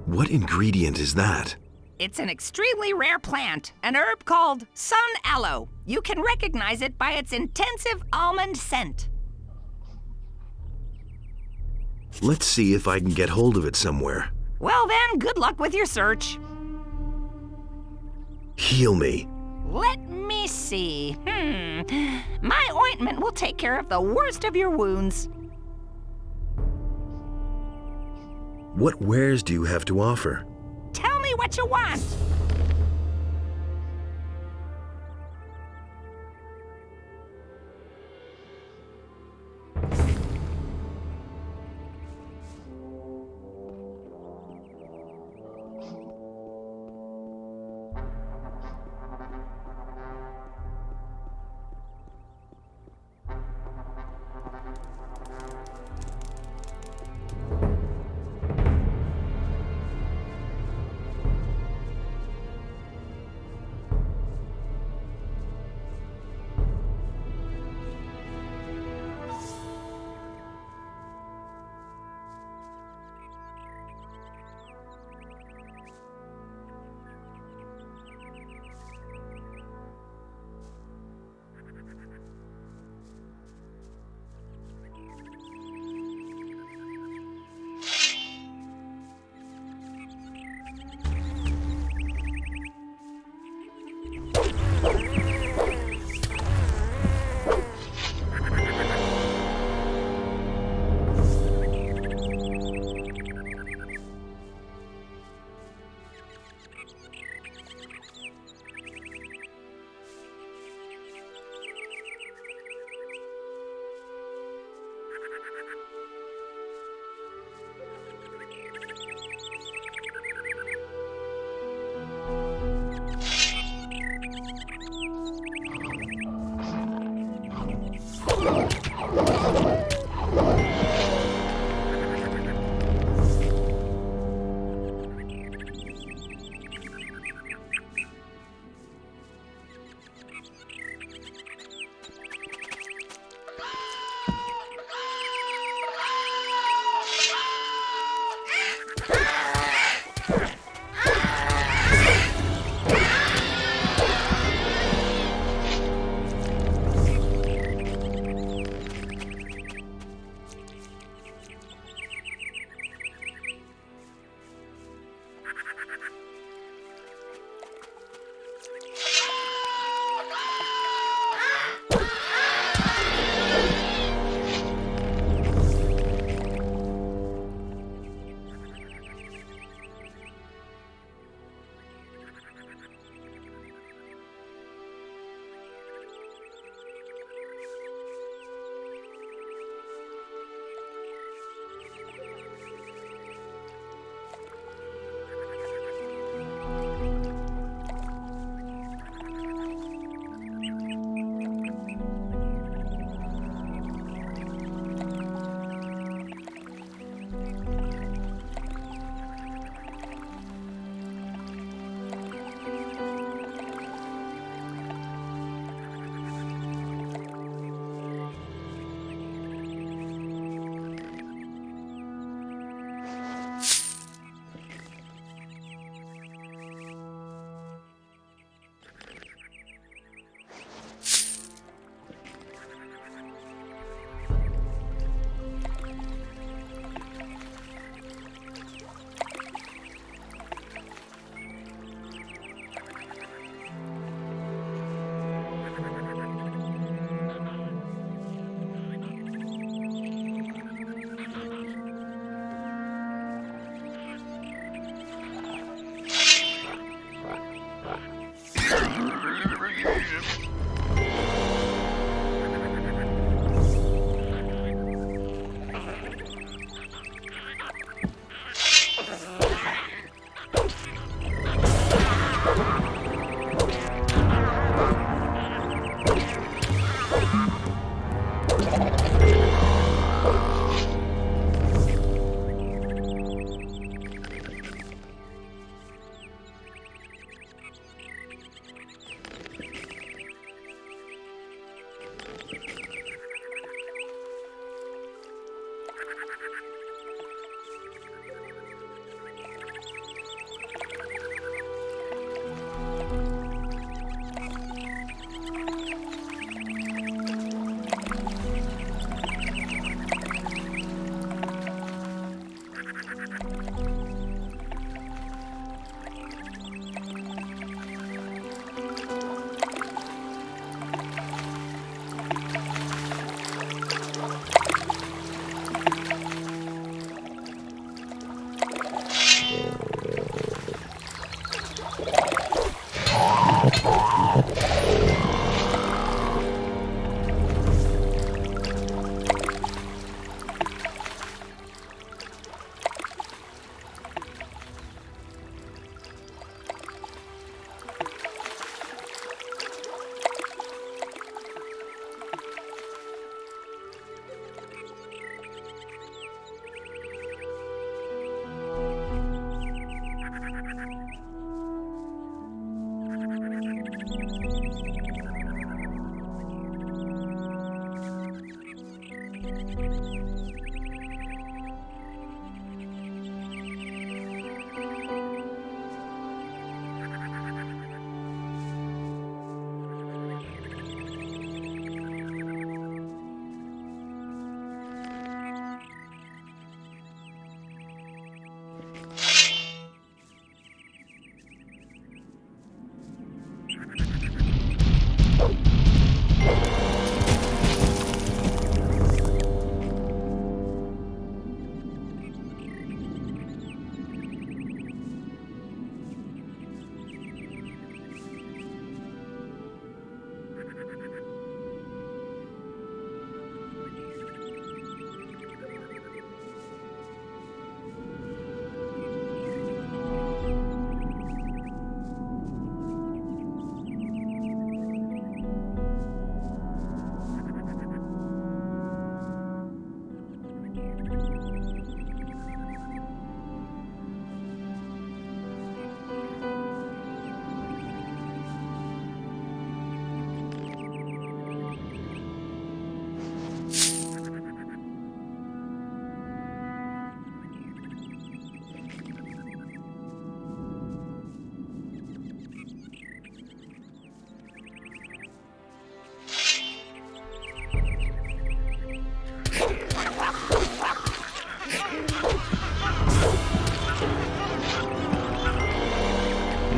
What ingredient is that? It's an extremely rare plant, an herb called sun aloe. You can recognize it by its intensive almond scent. Let's see if I can get hold of it somewhere. Well then, good luck with your search. Heal me. Let me see. My ointment will take care of the worst of your wounds. What wares do you have to offer? Tell me what you want.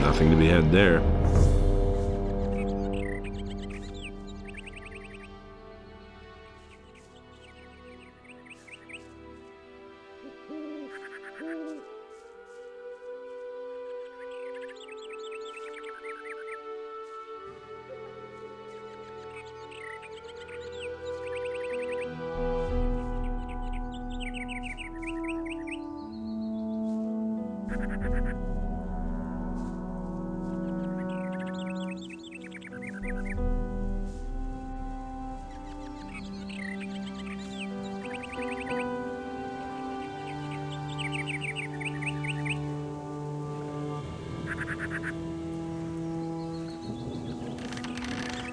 Nothing to be had there.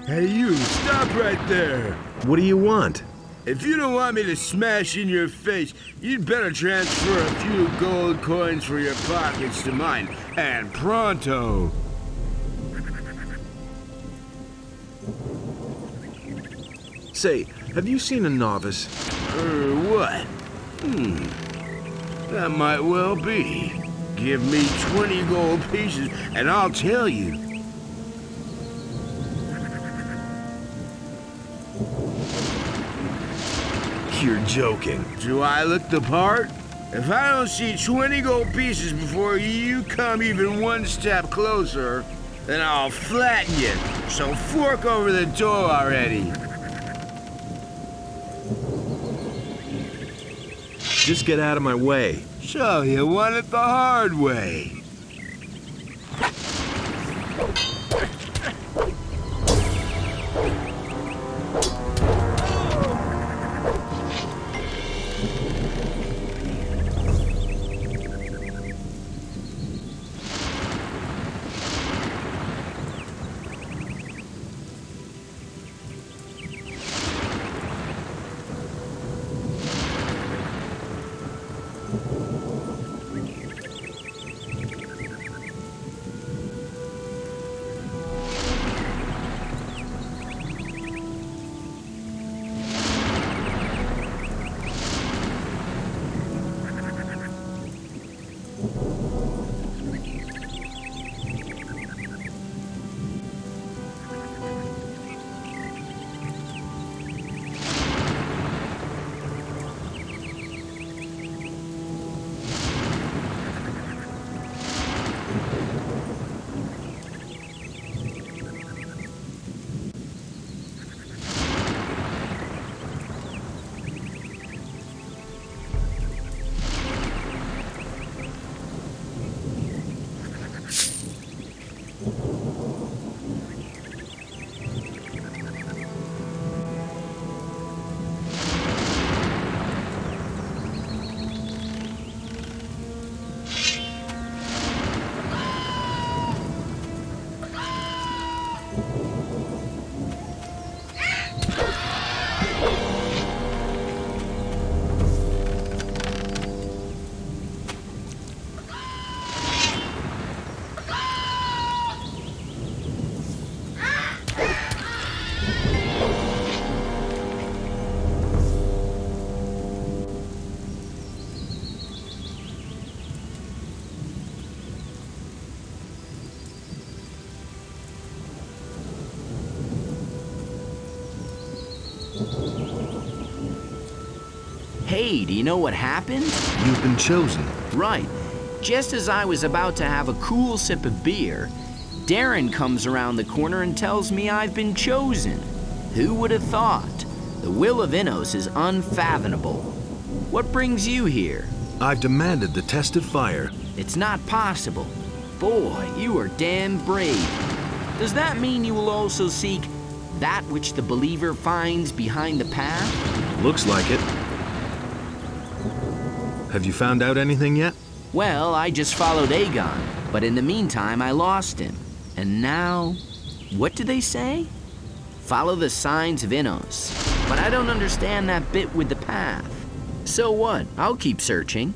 Hey you, stop right there! What do you want? If you don't want me to smash in your face, you'd better transfer a few gold coins for your pockets to mine, and pronto! Say, have you seen a novice? What? That might well be. Give me 20 gold pieces, and I'll tell you. You're joking. Do I look the part? If I don't see 20 gold pieces before you come even one step closer, then I'll flatten you. So fork over the door already. Just get out of my way. So you want it the hard way. Hey, do you know what happened? You've been chosen. Right. Just as I was about to have a cool sip of beer, Darren comes around the corner and tells me I've been chosen. Who would have thought? The will of Innos is unfathomable. What brings you here? I've demanded the test of fire. It's not possible. Boy, you are damn brave. Does that mean you will also seek that which the believer finds behind the path? Looks like it. Have you found out anything yet? Well, I just followed Addon, but in the meantime I lost him. And now, what do they say? Follow the signs of Innos. But I don't understand that bit with the path. So what? I'll keep searching.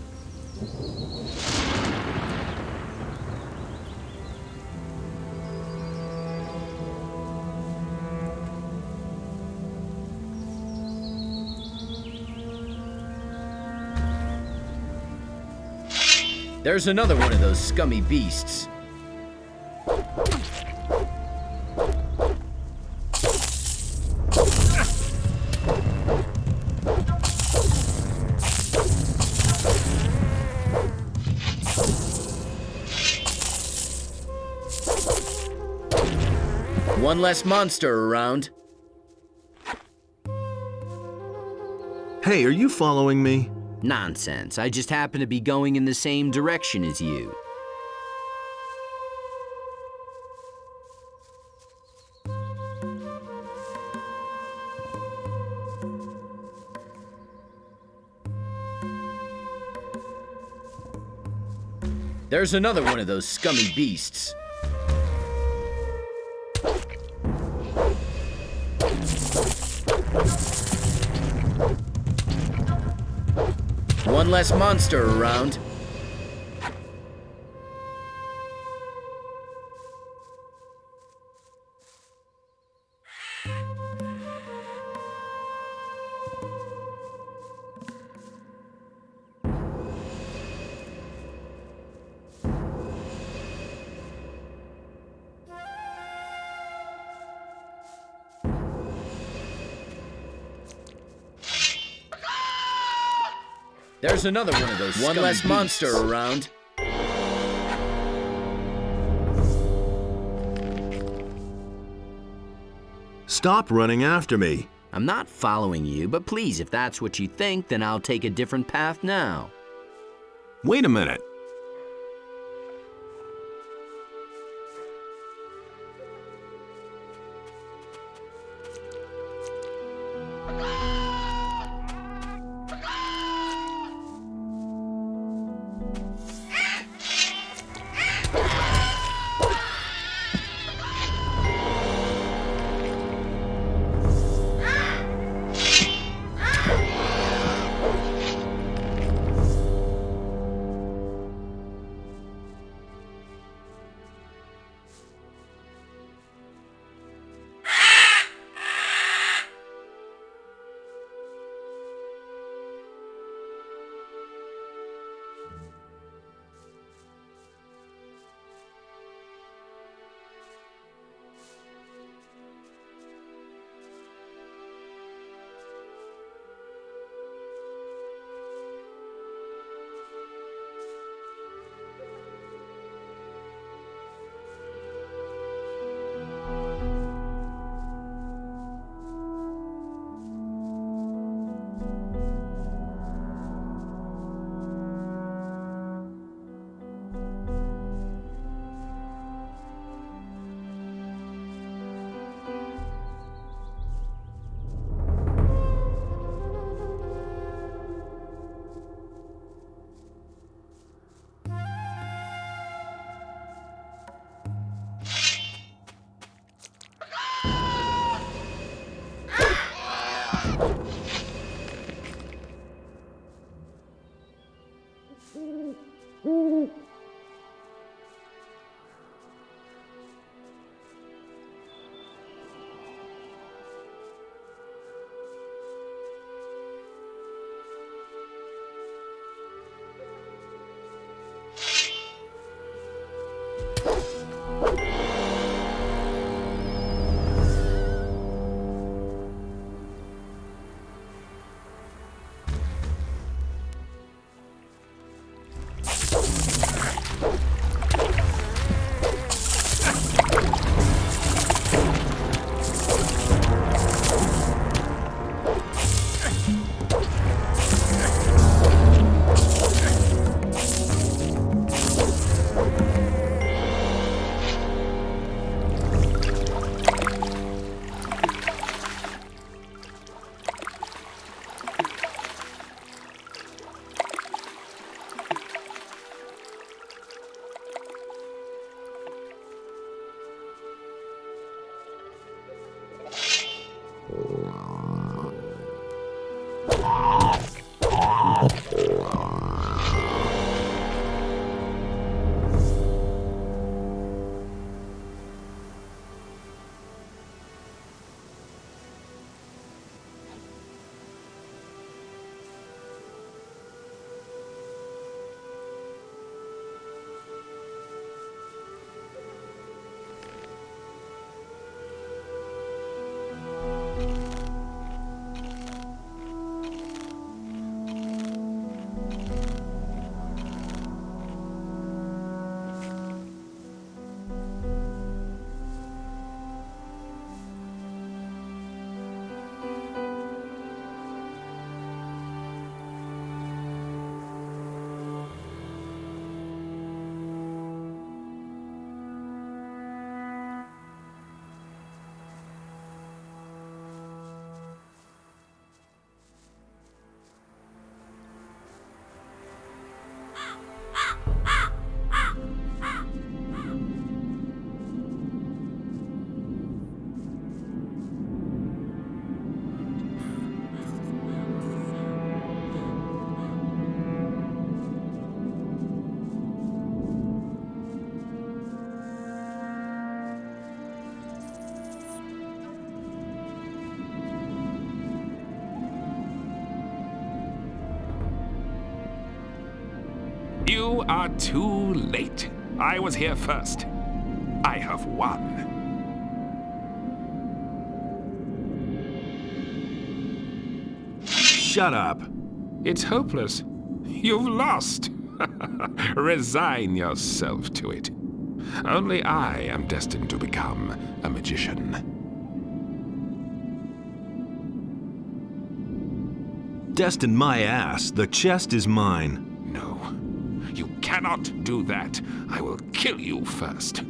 There's another one of those scummy beasts. One less monster around. Hey, are you following me? Nonsense. I just happen to be going in the same direction as you. There's another one of those scummy beasts. One less monster around. There's another one of those. One less monster around. Stop running after me. I'm not following you, but please, if that's what you think, then I'll take a different path now. Wait a minute. You are too late. I was here first. I have won. Shut up. It's hopeless. You've lost. Resign yourself to it. Only I am destined to become a magician. Destined my ass. The chest is mine. No, you cannot do that. I will kill you first.